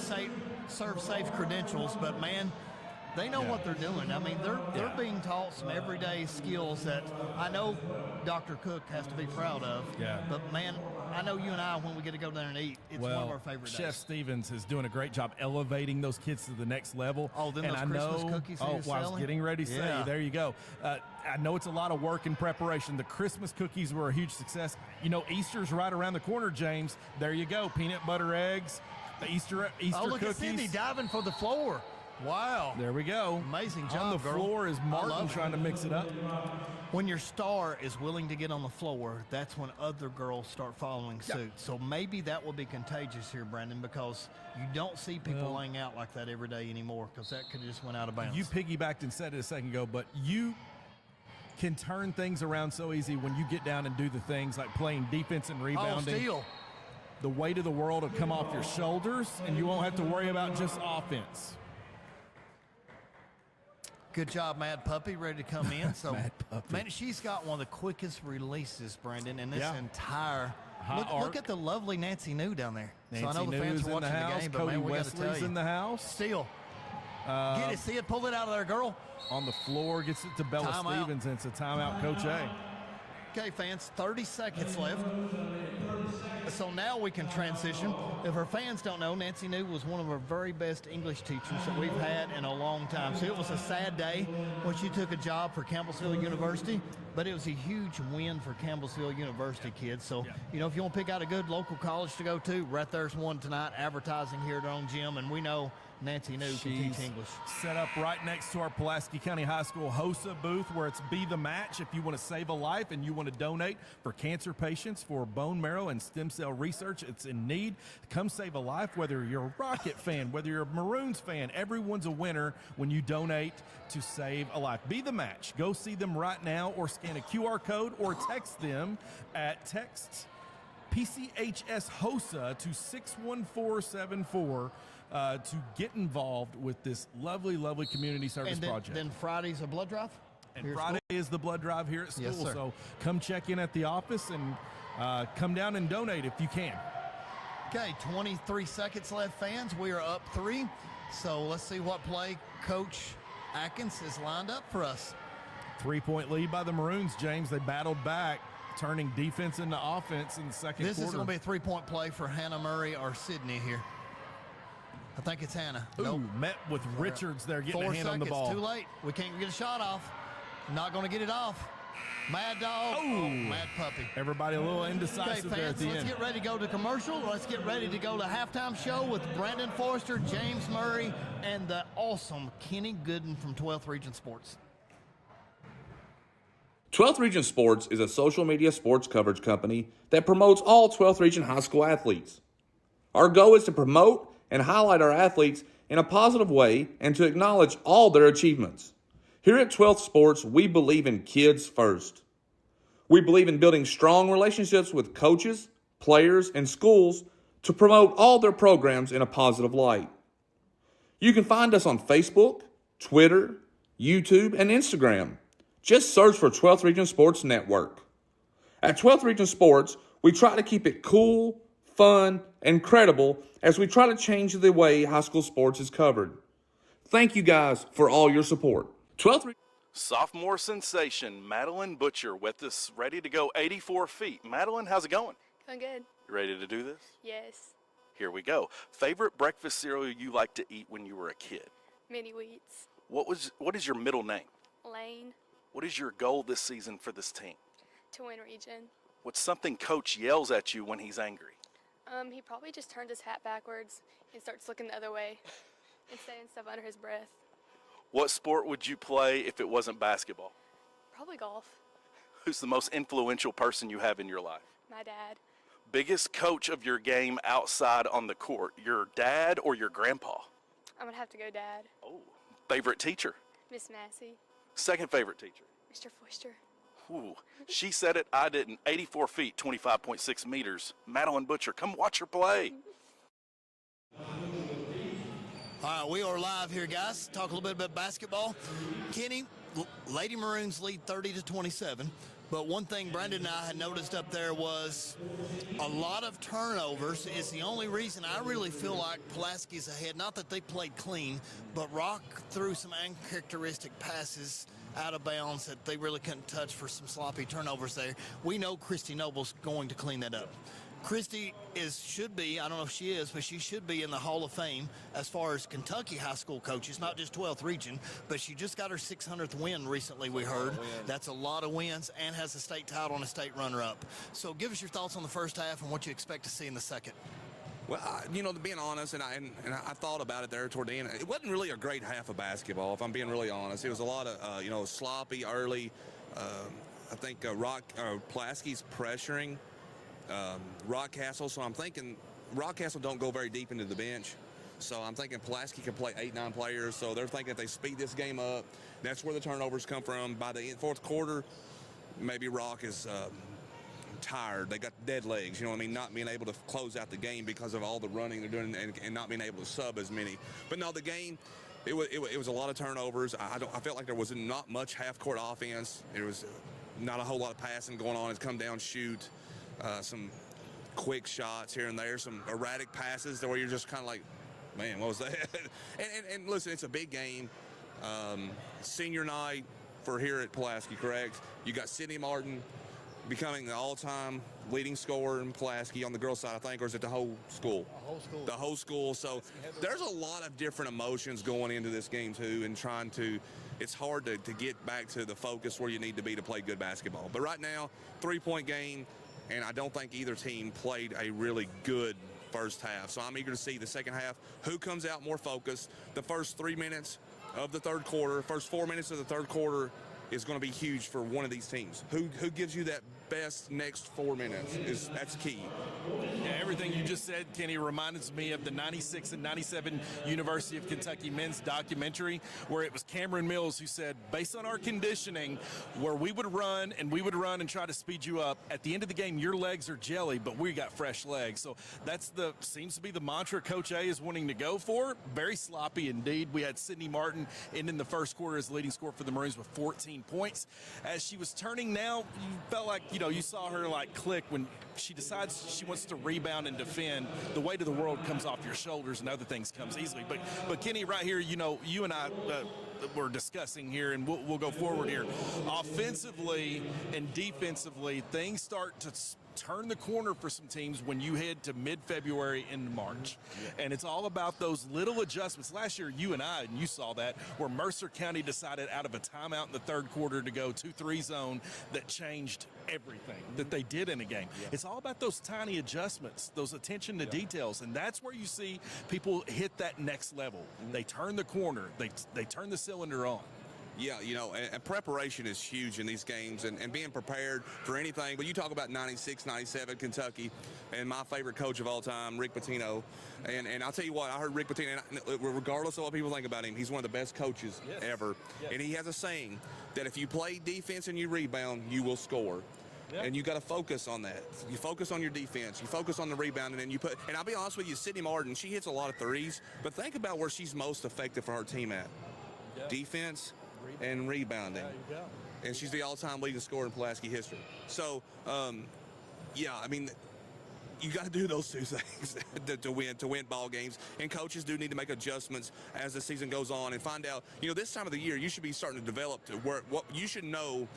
served safe credentials. But man, they know what they're doing. I mean, they're being taught some everyday skills that I know Dr. Cook has to be proud of. Yeah. But man, I know you and I, when we get to go down and eat, it's one of our favorite Chef days. Stevens is doing a great job elevating those kids to the next level. Oh, then and those I Christmas know, cookies he was I was selling? getting ready to say, Yeah. there you go. I know it's a lot of work and preparation. The Christmas cookies were a huge success. Easter's right around the corner, James. There you go, peanut butter eggs, the Easter Oh, look cookies. at Sydney diving for the floor. Wow. There we go. Amazing On job, the girl. floor is I Martin love it. trying to mix it up. When your star is willing to get on the floor, that's when other girls start following suit. So maybe that will be contagious here, Brandon, because you don't see people laying out like that every day anymore, because that could have just went out of bounds. You piggybacked and said it a second ago, but you can turn things around so easy when you get down and do the things like playing defense and rebounding. steal. The weight of the world will come off your shoulders, and you won't have to worry about just offense. Good job, Mad Puppy, ready to come in. So, Mad Puppy. man, she's got one of the quickest releases, Brandon, in this Yeah. entire. High Look arc. at the lovely Nancy New down there. Nancy so I know the New fans is are in the watching the house. game, but Cody man, we got to tell Wesley's you. in the house. Steal. Get it, see it, pull it out of there, girl. On the floor, gets it to Bella Timeout. Stevens, and it's a timeout, Coach A. Okay, fans, 30 seconds left. So now we can transition. If our fans don't know, Nancy New was one of our very best English teachers that we've had in a long time. So it was a sad day when she took a job for Campbellsville University, but it was a huge win for Campbellsville University kids. So, if you want to pick out a good local college to go to, right there's one tonight, advertising here at our own gym, and we know Nancy New can She's teach English. set up right next to our Pulaski County High School HOSA booth, where it's Be the Match. If you want to save a life and you want to donate for cancer patients, for bone marrow and stem cell research, it's in need. Come save a life. Whether you're a Rocket fan, whether you're a Maroons fan, everyone's a winner when you donate to save a life. Be the Match. Go see them right now, or scan a QR code, or text them at PCHS HOSA to 61474 to get involved with this lovely, lovely community service And then, project. then Friday's a blood drive? And Here at Friday is the blood drive here at school. Yes, sir. So come check in at the office and come down and donate if you can. Okay, 23 seconds left, fans. We are up 3. So let's see what play Coach Atkins has lined up for us. 3-point lead by the Maroons, James. They battled back, turning defense into offense in the second This quarter. is going to be a 3-point play for Hannah Murray or Sydney here. I think it's Hannah. Ooh, Nope. met with Richards there getting 4 a hand on seconds. the ball. Too late. We can't get a shot off. Not going to get it off. Mad Dog. Oh. Mad Puppy. Everybody a little Okay, indecisive there at fans, the let's end. get ready to go to commercial. Let's get ready to go to halftime show with Brandon Forrester, James Murray, and the awesome Kenny Gooden from 12th Region Sports. 12th Region Sports is a social media sports coverage company that promotes all 12th Region high school athletes. Our goal is to promote and highlight our athletes in a positive way and to acknowledge all their achievements. Here at 12th Sports, we believe in kids first. We believe in building strong relationships with coaches, players, and schools to promote all their programs in a positive light. You can find us on Facebook, Twitter, YouTube, and Instagram. Just search for 12th Region Sports Network. At 12th Region Sports, we try to keep it cool, fun, and credible as we try to change the way high school sports is covered. Thank you guys for all your support. 12th Region. Sophomore sensation Madeline Butcher with us, ready to go 84 feet. Madeline, how's it going? Going good. You ready to do this? Yes. Here we go. Favorite breakfast cereal you liked to eat when you were a kid? Mini wheats. What is your middle name? Lane. What is your goal this season for this team? To win region. What's something coach yells at you when he's angry? He probably just turns his hat backwards and starts looking the other way and saying stuff under his breath. What sport would you play if it wasn't basketball? Probably golf. Who's the most influential person you have in your life? My dad. Biggest coach of your game outside on the court, your dad or your grandpa? I'm going to have to go dad. Oh, favorite teacher? Miss Massey. Second favorite teacher? Mr. Foister. Ooh, she said it, I didn't. 84 feet, 25.6 meters. Madeline Butcher, come watch her play. All right, we are live here, guys. Talk a little bit about basketball. Kenny, Lady Maroons lead 30-27. But one thing Brandon and I had noticed up there was a lot of turnovers. It's the only reason I really feel like Pulaski's ahead. Not that they played clean, but Rock threw some uncharacteristic passes out of bounds that they really couldn't touch for some sloppy turnovers there. We know Christy Noble's going to clean that up. Christy should be, I don't know if she is, but she should be in the Hall of Fame as far as Kentucky high school coaches, not just 12th region, but she just got her 600th win recently, we heard. That's a lot of wins and has a state title and a state runner-up. So give us your thoughts on the first half and what you expect to see in the second. Well, to being honest, and I thought about it there toward the end, it wasn't really a great half of basketball, if I'm being really honest. It was a lot of, sloppy early. I think Pulaski's pressuring Rockcastle, so I'm thinking Rockcastle don't go very deep into the bench. So I'm thinking Pulaski can play 8-9 players, so they're thinking if they speed this game up, that's where the turnovers come from. By the fourth quarter, maybe Rock is tired. They got dead legs, not being able to close out the game because of all the running they're doing and not being able to sub as many. But no, the game, it was a lot of turnovers. I felt like there was not much half-court offense. There was not a whole lot of passing going on. It's come down, shoot. Some quick shots here and there, some erratic passes where you're just kind of like, man, what was that? and listen, it's a big game. Senior night for here at Pulaski, correct? You got Sydney Martin becoming the all-time leading scorer in Pulaski on the girls' side, I think, or is it the whole school? The whole school. So there's a lot of different emotions going into this game, too, and it's hard to get back to the focus where you need to be to play good basketball. But right now, three-point game. And I don't think either team played a really good first half. So I'm eager to see the second half. Who comes out more focused? The first 3 minutes of the third quarter, first 4 minutes of the third quarter is going to be huge for one of these teams. Who gives you that best next 4 minutes? That's key. Yeah, everything you just said, Kenny, reminds me of the 96 and 97 University of Kentucky men's documentary where it was Cameron Mills who said, based on our conditioning, where we would run and try to speed you up, at the end of the game, your legs are jelly, but we got fresh legs. So that's seems to be the mantra Coach A is wanting to go for. Very sloppy indeed. We had Sydney Martin in the first quarter as leading scorer for the Maroons with 14 points. As she was turning now, you felt like, you saw her like click when she decides she wants to rebound and defend. The weight of the world comes off your shoulders and other things comes easily. But Kenny, right here, you and I were discussing here, and we'll go forward here. Offensively and defensively, things start to turn the corner for some teams when you head to mid-February into March. Yeah. And it's all about those little adjustments. Last year, you saw that, where Mercer County decided out of a timeout in the third quarter to go 2-3 zone that changed everything that they did in a game. Yeah. It's all about those tiny adjustments, those attention to details, and that's where you see people hit that next level. They turn the corner. They turn the cylinder on. Yeah, and preparation is huge in these games and being prepared for anything. But you talk about 96, 97 Kentucky, and my favorite coach of all time, Rick Pitino. And I'll tell you what, I heard Rick Pitino, regardless of what people think about him, he's one of the best coaches ever. Yes. And he has a saying that if you play defense and you rebound, you will score. Yep. And you got to focus on that. You focus on your defense. You focus on the rebound, and then you put. And I'll be honest with you, Sydney Martin, she hits a lot of threes, but think about where she's most effective for her team at. Yep. Defense and rebounding. There you go. And she's the all-time leading scorer in Pulaski history. So, yeah, I mean, you got to do those two things to win ball games. And coaches do need to make adjustments as the season goes on and find out. This time of the year, you should be starting to develop to where what you should know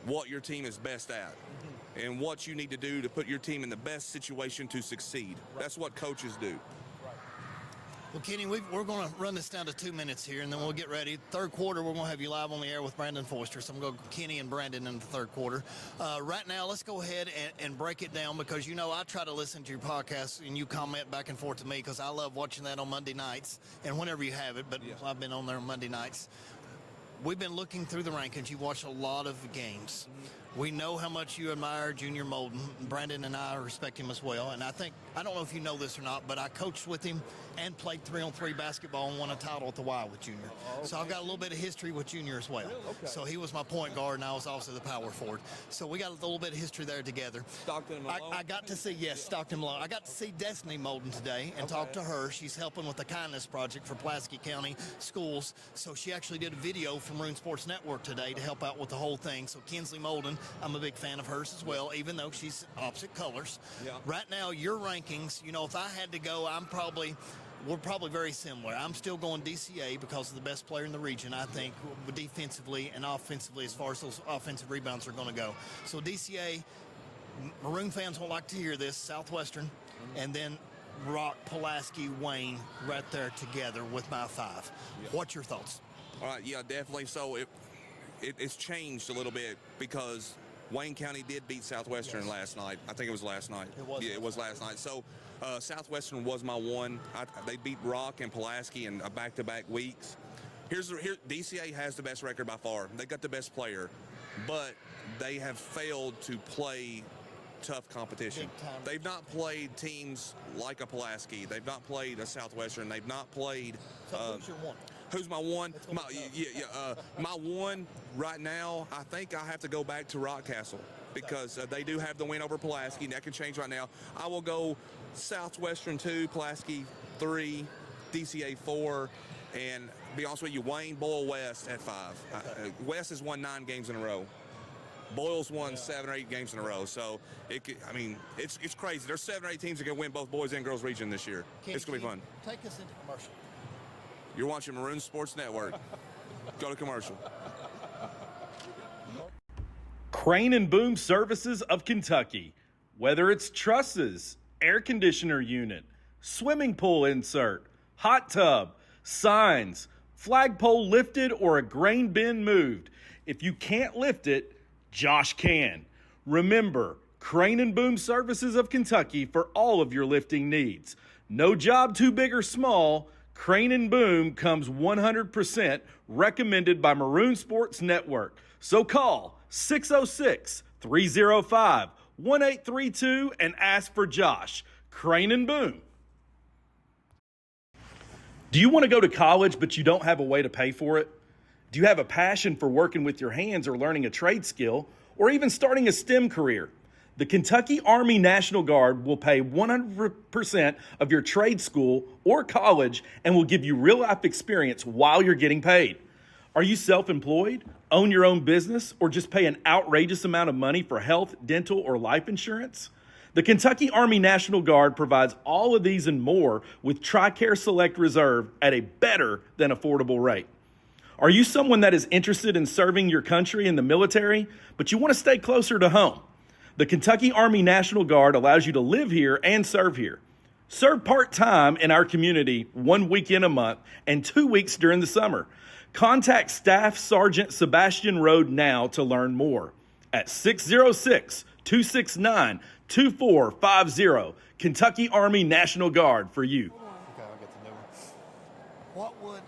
what your team is best at and what you need to do to put your team in the best situation to succeed. Right. That's what coaches do. Right. Well, Kenny, we're going to run this down to 2 minutes here, and then we'll get ready. Third quarter, we're going to have you live on the air with Brandon Foister. So I'm going to go Kenny and Brandon in the third quarter. Right now, let's go ahead and break it down because, I try to listen to your podcast, and you comment back and forth to me because I love watching that on Monday nights and whenever you have it, but I've been on there on Monday nights. We've been looking through the rankings. You watch a lot of games. We know how much you admire Junior Molden. Brandon and I respect him as well. And I don't know if you know this or not, but I coached with him and played 3-on-3 basketball and won a title at the Y with Junior. Okay. So I've got a little bit of history with Junior as well. Really? Okay. So he was my point guard, and I was also the power forward. So we got a little bit of history there together. Stockton Malone? I got to see, Stockton Malone. I got to see Destiny Molden today and talk to her. She's helping with the Kindness Project for Pulaski County Schools. So she actually did a video from Maroons Sports Network today to help out with the whole thing. So Kinsley Molden, I'm a big fan of hers as well, even though she's opposite colors. Yeah. Right now, your rankings, if I had to go, we're probably very similar. I'm still going DCA because of the best player in the region, I think, defensively and offensively as far as those offensive rebounds are going to go. So DCA, Maroon fans won't like to hear this, Southwestern, and then Rock, Pulaski, Wayne right there together with my 5. Yeah. What's your thoughts? All right, yeah, definitely. So it's changed a little bit because Wayne County did beat Southwestern last night. I think it was last night. It was last night. So Southwestern was my 1. They beat Rock and Pulaski in back-to-back weeks. DCA has the best record by far. They got the best player, but they have failed to play tough competition. They've not played teams like a Pulaski. They've not played a Southwestern. They've not played. So who's your 1? Who's my 1? My 1 right now, I think I have to go back to Rockcastle because they do have the win over Pulaski, and that can change right now. I will go Southwestern 2, Pulaski 3, DCA 4, and be honest with you, Wayne, Boyle, West at 5. Okay. West has won 9 games in a row. Boyle's won 7 or 8 games in a row, so it's crazy. There's 7 or 8 teams that can win both boys and girls region this year. It's gonna be fun. Take us into commercial. You're watching Maroons Sports Network. Go to commercial. Crane and Boom Services of Kentucky. Whether it's trusses, air conditioner unit, swimming pool insert, hot tub, signs, flagpole lifted, or a grain bin moved, if you can't lift it, Josh can. Remember, Crane and Boom Services of Kentucky for all of your lifting needs. No job too big or small. Crane and Boom comes 100% recommended by Maroon Sports Network. So call 606-305-1832 and ask for Josh. Crane and Boom. Do you want to go to college but you don't have a way to pay for it? Do you have a passion for working with your hands or learning a trade skill or even starting a STEM career? The Kentucky Army National Guard will pay 100% of your trade school or college and will give you real-life experience while you're getting paid. Are you self-employed, own your own business, or just pay an outrageous amount of money for health, dental, or life insurance? The Kentucky Army National Guard provides all of these and more with TRICARE Select Reserve at a better than affordable rate. Are you someone that is interested in serving your country in the military, but you want to stay closer to home? The Kentucky Army National Guard allows you to live here and serve here. Serve part-time in our community 1 weekend a month and 2 weeks during the summer. Contact Staff Sergeant Sebastian Rode now to learn more at 606-269-2450. Kentucky Army National Guard for you. Okay, I'll get to know. What would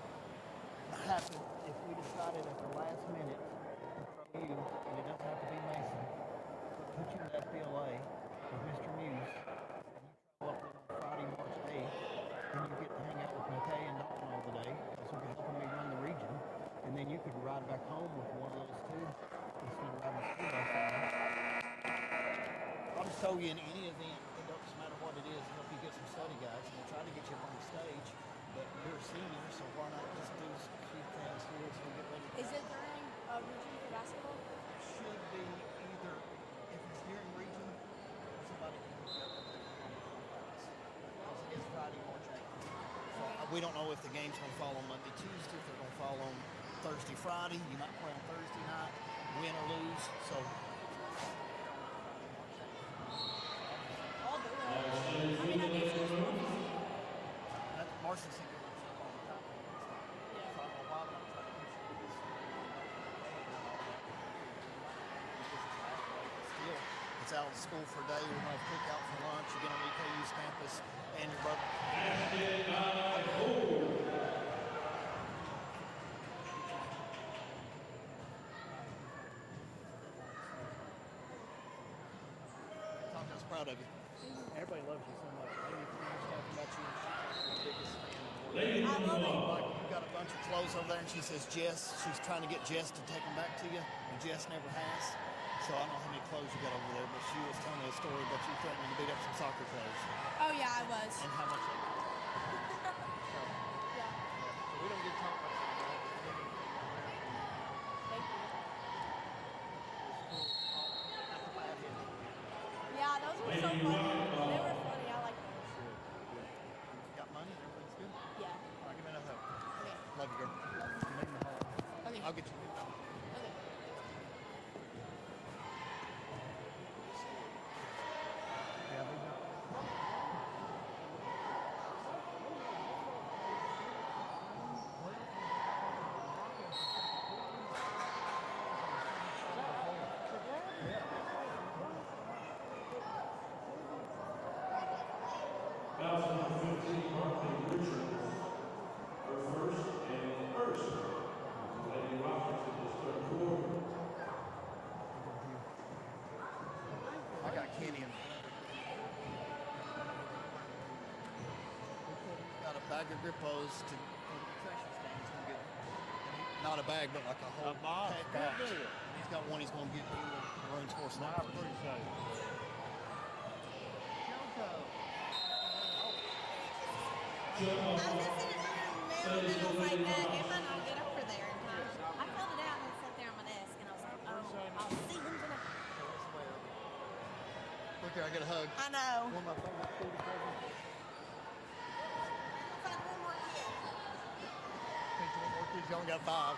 happen if we decided at the last minute to throw you, and it doesn't have to be Mason, but put you in that FBLA with Mr. Muse, and you travel up there on Friday, March 8th, then you get to hang out with McKay and Dalton all the day, because we're helping me run the region, and then you could ride back home with one of those two instead of riding the school bus all night. I'll just throw you in any event. It doesn't matter what it is. Help you get some study guides, and we'll try to get you up on the stage. But you're a senior, so why not just do a few things here as we get ready? Is it during region for basketball? Should be either if it's during region, somebody can hook you up with it because it is Friday, March 8th. So we don't know if the game's going to fall on Monday, Tuesday, if they're going to fall on Thursday, Friday. You might play on Thursday night, win or lose. So. I'll do it. I mean, I do school sports. Marcy's thinking of stuff all the time. Yeah. So I don't know why, but I'm trying to push this. Still, it's out of school for a day. We're going to pick out for lunch. You get on EKU's campus and your brother. Tom, I was proud of you. Everybody loves you so much. Amy Freeman's talking about you. She's the biggest fan. I love it. Like, you've got a bunch of clothes over there, and she says Jess. She's trying to get Jess to take them back to you, and Jess never has. So I don't know how many clothes you got over there, but she was telling me a story about you threatening to beat up some soccer clothes. Oh, yeah, I was. And how much they cost. So, Yeah. so we don't get talked about that. Thank you. Not the bad hit. Yeah, those were so funny. They were funny. I like those. Got money and everything's good? Yeah. All right, give me another hug. Okay. Love you, girl. You made me hug. Okay. I'll get you. Okay. Yeah, we got. I got Kenny and got a bag of Grippos to concession stand. He's gonna get not a bag, but like a whole pack. He's got one. He's gonna get you a Maroons horse. I appreciate it. I was just in a room like that. It might not get up for there in time. I filled it out and it sat there on my desk, and I was like, oh, I'll see him tonight. Look there, I got a hug. I know. One of my favorite food presents. I'll find one more kid. Think one more kid. You only got 5.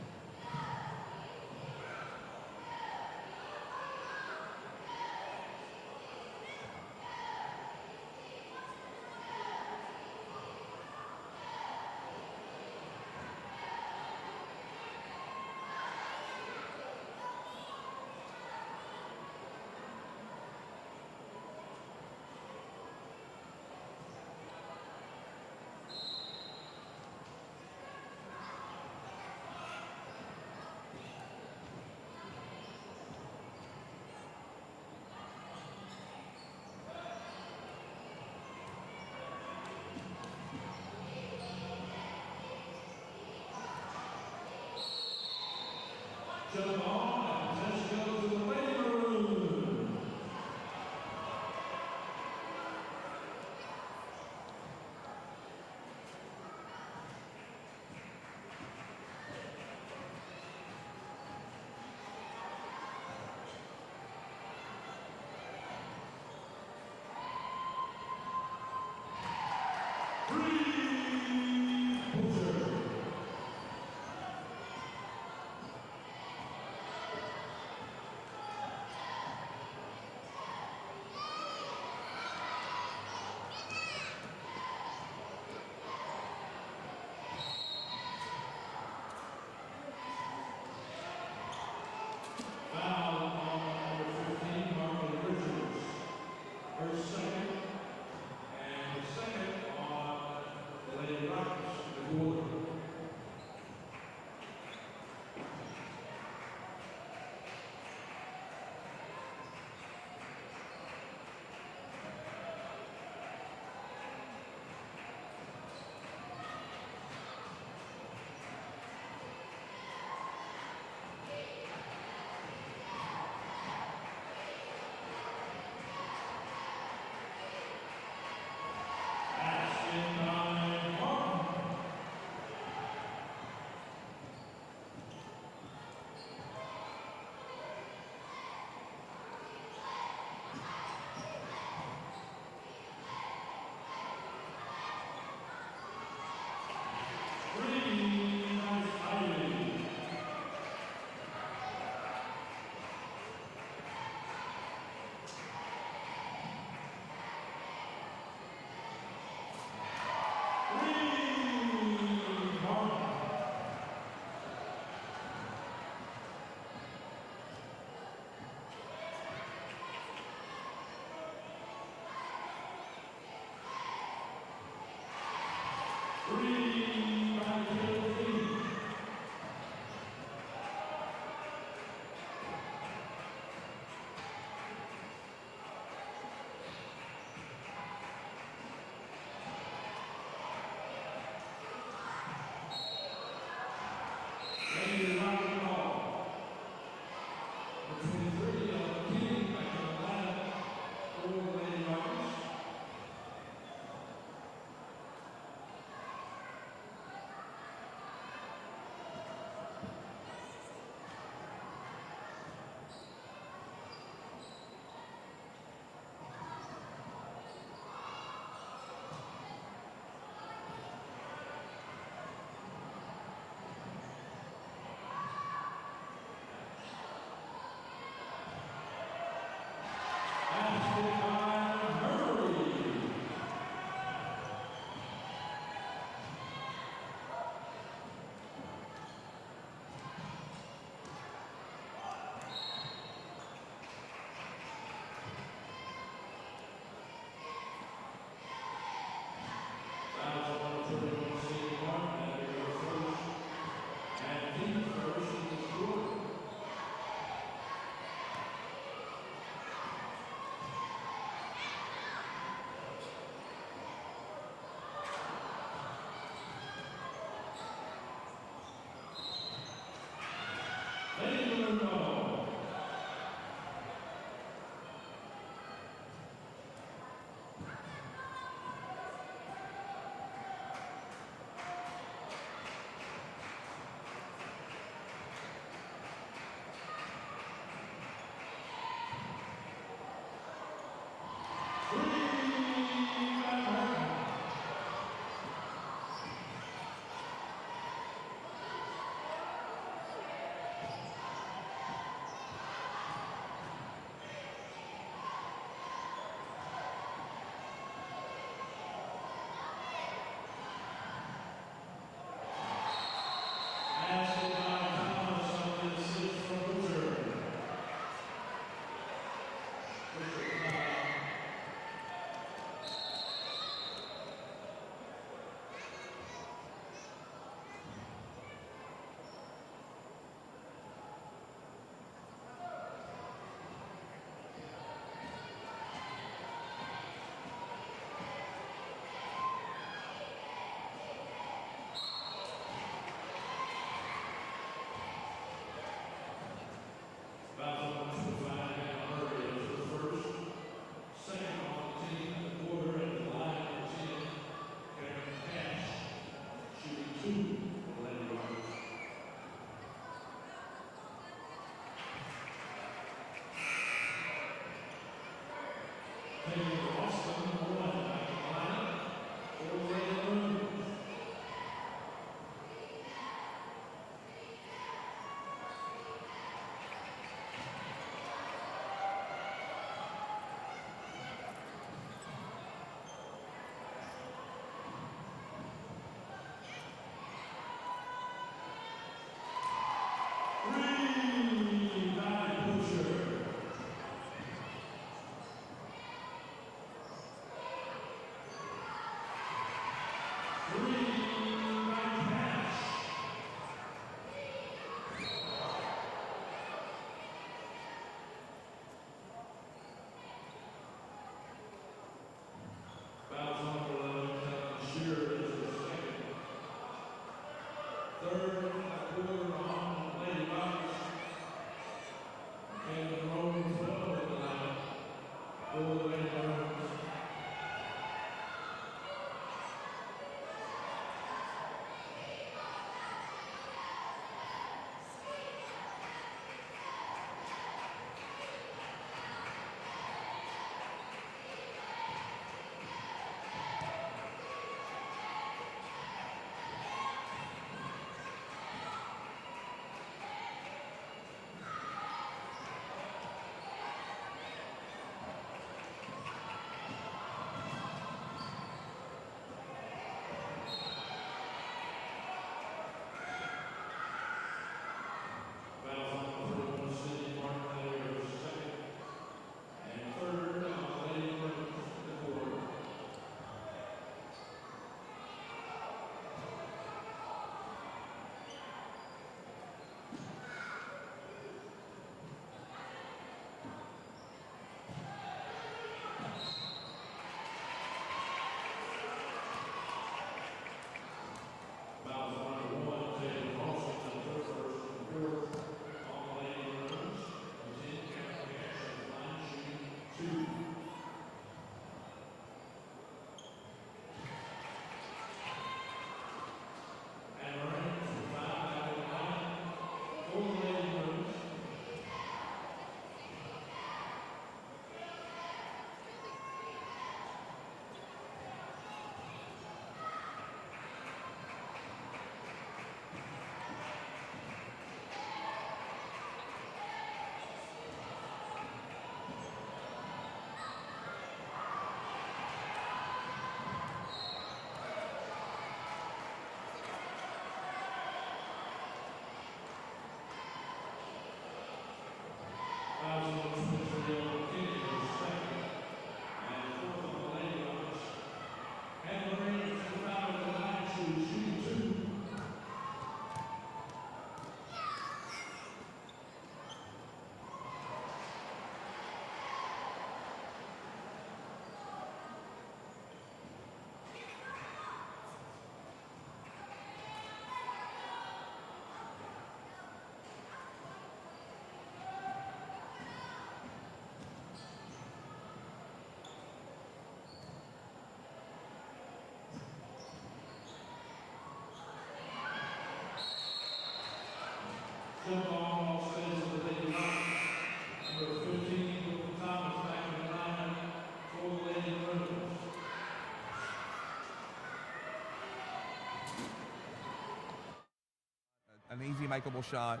An easy makeable shot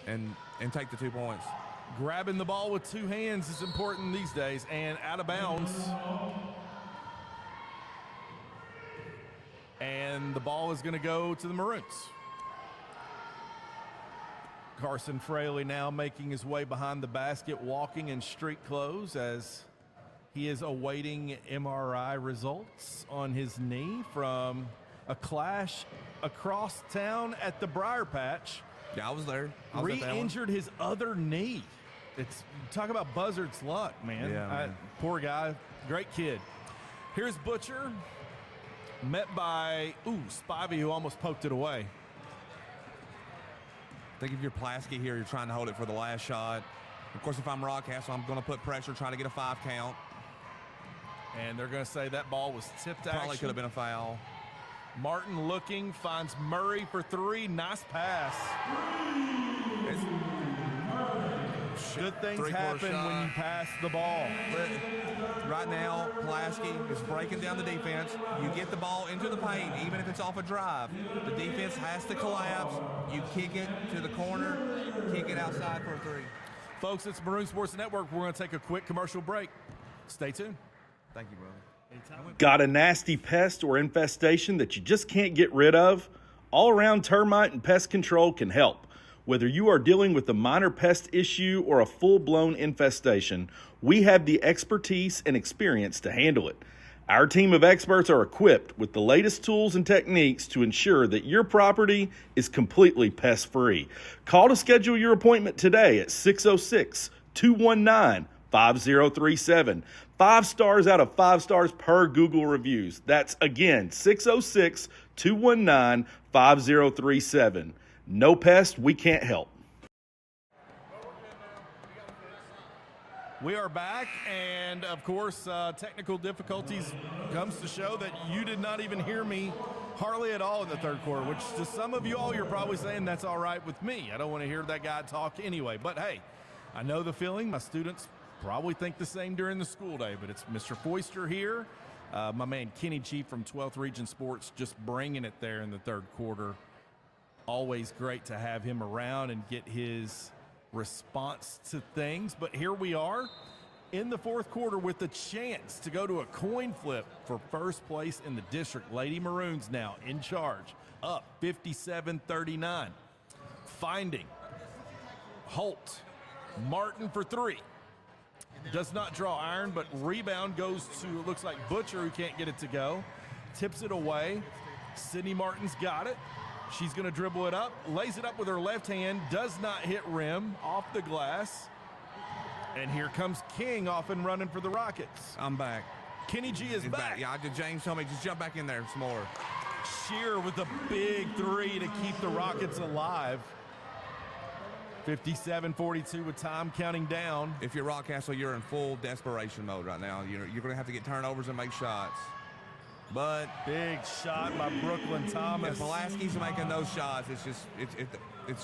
and take the 2 points. Grabbing the ball with two hands is important these days, and out of bounds. And the ball is going to go to the Maroons. Carson Fraley now making his way behind the basket, walking in street clothes as he is awaiting MRI results on his knee from a clash across town at the Briar Patch. Yeah, I was there. I was at that one. Re-injured his other knee. It's talk about buzzard's luck, man. Yeah, man. Poor guy, great kid. Here's Butcher, met by Spivey, who almost poked it away. I think if you're Plasky here, you're trying to hold it for the last shot. Of course, if I'm Rockcastle, I'm going to put pressure, trying to get a 5 count. And they're going to say that ball was tipped action. Probably could have been a foul. Martin looking, finds Murray for 3. Nice pass. Good things Three-quarter happen shot. when you pass the ball. But right now, Pulaski is breaking down the defense. You get the ball into the paint, even if it's off a drive. The defense has to collapse. You kick it to the corner, kick it outside for a three. Folks, it's Maroon Sports Network. We're going to take a quick commercial break. Stay tuned. Thank you, brother. Got a nasty pest or infestation that you just can't get rid of? All Around Termite and Pest Control can help. Whether you are dealing with a minor pest issue or a full-blown infestation, we have the expertise and experience to handle it. Our team of experts are equipped with the latest tools and techniques to ensure that your property is completely pest-free. Call to schedule your appointment today at 606-219-5037. 5 stars out of 5 stars per Google reviews. That's again 606-219-5037. No pest we can't help. We are back, and of course, technical difficulties comes to show that you did not even hear me hardly at all in the third quarter, which to some of you all, you're probably saying that's all right with me. I don't want to hear that guy talk anyway. But hey, I know the feeling. My students probably think the same during the school day, but it's Mr. Foister here. My man Kenny G from 12th Region Sports just bringing it there in the third quarter. Always great to have him around and get his response to things. But here we are in the fourth quarter with the chance to go to a coin flip for first place in the district. Lady Maroons now in charge, up 57-39. Finding Holt. Martin for three. Does not draw iron, but rebound goes to, it looks like Butcher, who can't get it to go. Tips it away. Sydney Martin's got it. She's going to dribble it up, lays it up with her left hand, does not hit rim, off the glass. And here comes King off and running for the Rockets. I'm back. Kenny G is back. Yeah, James told me just jump back in there some more. Shear with a big three to keep the Rockets alive. 57-42 with time counting down. If you're Rockcastle, you're in full desperation mode right now. You're going to have to get turnovers and make shots. But big shot by Brooklyn Thomas. If Pulaski's making those shots, it's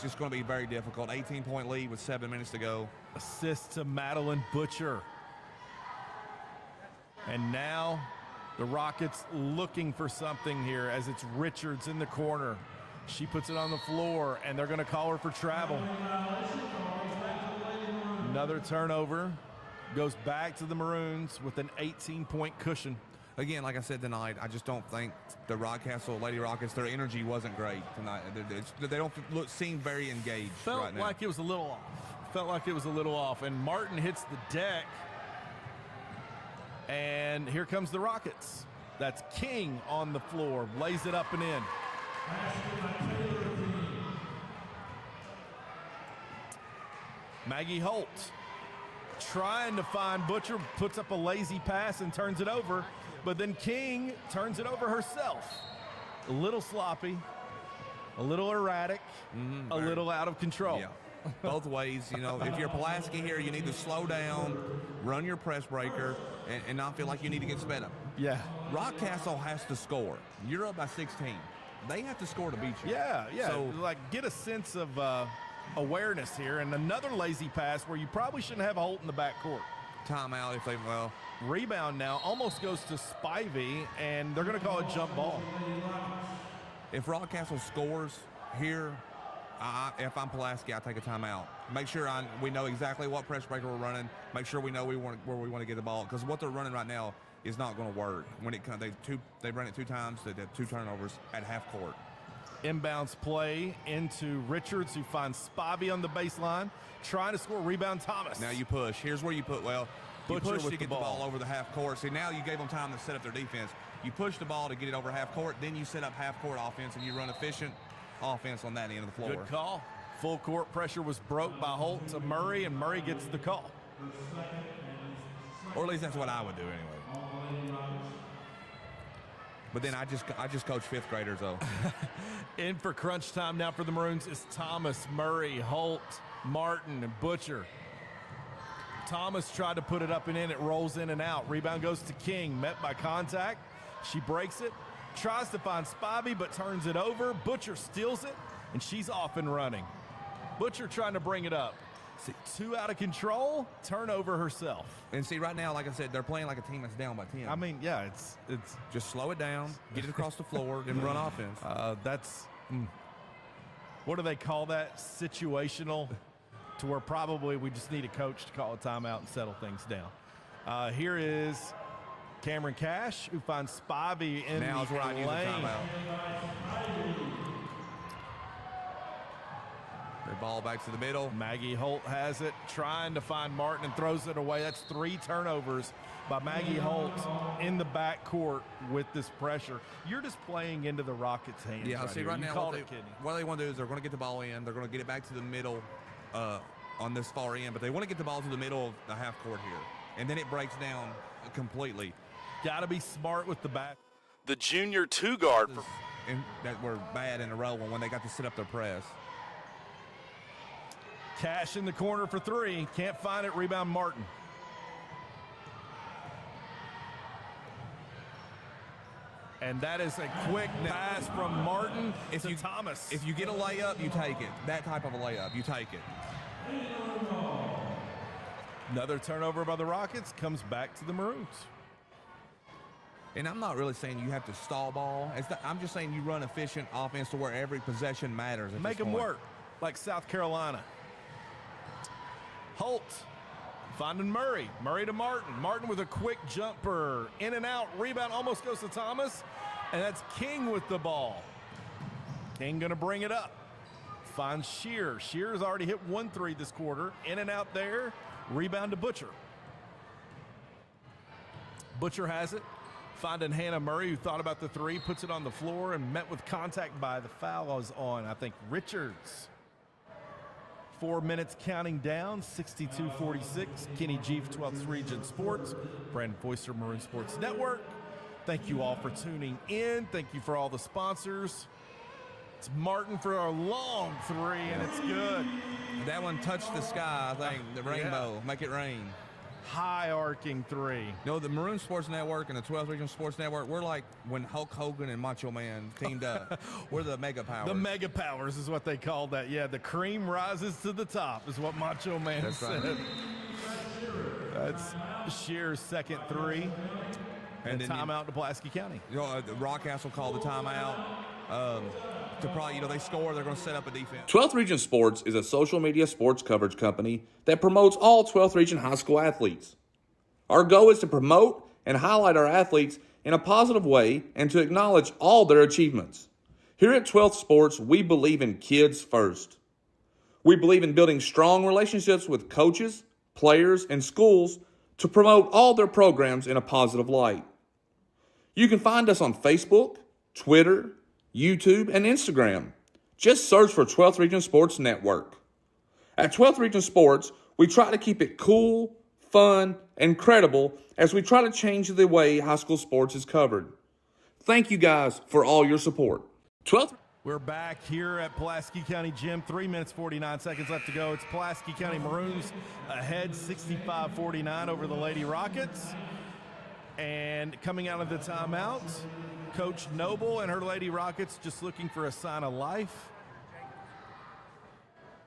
just going to be very difficult. 18-point lead with 7 minutes to go. Assist to Madeline Butcher. And now the Rockets looking for something here as it's Richards in the corner. She puts it on the floor, and they're going to call her for travel. Another turnover. Goes back to the Maroons with an 18-point cushion. Again, like I said tonight, I just don't think the Rockcastle Lady Rockets, their energy wasn't great tonight. They don't seem very engaged right now. Felt like it was a little off. Felt like it was a little off. And Martin hits the deck. And here comes the Rockets. That's King on the floor. Lays it up and in. Maggie Holt trying to find Butcher, puts up a lazy pass and turns it over, but then King turns it over herself. A little sloppy, a little erratic, a little out of control. Yeah. Both ways, if you're Pulaski here, you need to slow down, run your press breaker, and not feel like you need to get sped up. Yeah. Rockcastle has to score. You're up by 16. They have to score to beat you. Yeah. So, get a sense of awareness here. And another lazy pass where you probably shouldn't have Holt in the backcourt. Timeout if they, Rebound now almost goes to Spivey, and they're going to call it jump ball. If Rockcastle scores here, if I'm Pulaski, I take a timeout. Make sure we know exactly what press breaker we're running. Make sure we know where we want to get the ball, because what they're running right now is not going to work. When it comes, they run it 2 times. They did 2 turnovers at half court. Inbounds play into Richards, who finds Spivey on the baseline, trying to score. Rebound Thomas. Now you push. Here's where you put. You Butcher push with to get the ball over the half court. See, now you gave them time to set up their defense. You push the ball to get it over half court, then you set up half court offense, and you run efficient offense on that end of the floor. Good call. Full court pressure was broke by Holt to Murray, and Murray gets the call. Or at least that's what I would do anyway. But then I just coach 5th graders, though. In for crunch time now for the Maroons is Thomas, Murray, Holt, Martin, and Butcher. Thomas tried to put it up and in. It rolls in and out. Rebound goes to King. Met by contact. She breaks it. Tries to find Spivey, but turns it over. Butcher steals it, and she's off and running. Butcher trying to bring it up. Too out of control, turnover herself. And see, right now, like I said, they're playing like a team that's down by 10. I mean, yeah, it's just slow it down, get it across the floor, then run offense. What do they call that? Situational, to where probably we just need a coach to call a timeout and settle things down. Here is Cameron Cash, who finds Spivey in now the where I use a lane. timeout. The ball back to the middle. Maggie Holt has it, trying to find Martin and throws it away. That's 3 turnovers by Maggie Holt in the backcourt with this pressure. You're just playing into the Rockets' hands. Yeah, see, right you now, called what they want to do is they're going to get the ball in. They're going to get it back to the middle on this far end, but they want to get the ball to the middle of the half court here. And then it breaks down completely. Got to be smart with the back. The junior 2 guard. And that were bad in a row when they got to set up their press. Cash in the corner for 3. Can't find it. Rebound Martin. And that is a quick pass from Martin to Thomas. If you get a layup, you take it. That type of a layup, you take it. Another turnover by the Rockets, comes back to the Maroons. And I'm not really saying you have to stall ball. I'm just saying you run efficient offense to where every possession matters. Make them work, like South Carolina. Holt finding Murray. Murray to Martin. Martin with a quick jumper. In and out. Rebound almost goes to Thomas. And that's King with the ball. King going to bring it up. Finds Shear. Shear's already hit 1 3 this quarter. In and out there. Rebound to Butcher. Butcher has it. Finding Hannah Murray, who thought about the 3. Puts it on the floor and met with contact by the foul was on, I think, Richards. 4 minutes counting down, 62-46. Kenny G for 12th Region Sports. Brandon Foister, Maroon Sports Network. Thank you all for tuning in. Thank you for all the sponsors. It's Martin for a long 3, and it's good. That one touched the sky, I think, the rainbow. Make it rain. High arcing 3. No, the Maroon Sports Network and the 12th Region Sports Network, we're like when Hulk Hogan and Macho Man teamed up. We're the Mega Powers. The Mega Powers is what they called that. Yeah, the cream rises to the top is what Macho Man said. Right. That's Shear's second 3. And timeout to Pulaski County. The Rockcastle called the timeout. To probably, they score, they're going to set up a defense. 12th Region Sports is a social media sports coverage company that promotes all 12th Region high school athletes. Our goal is to promote and highlight our athletes in a positive way and to acknowledge all their achievements. Here at 12th Sports, we believe in kids first. We believe in building strong relationships with coaches, players, and schools to promote all their programs in a positive light. You can find us on Facebook, Twitter, YouTube, and Instagram. Just search for 12th Region Sports Network. At 12th Region Sports, we try to keep it cool, fun, and credible as we try to change the way high school sports is covered. Thank you guys for all your support. 12th. We're back here at Pulaski County Gym. 3 minutes, 49 seconds left to go. It's Pulaski County Maroons ahead 65-49 over the Lady Rockets. And coming out of the timeout, Coach Noble and her Lady Rockets just looking for a sign of life,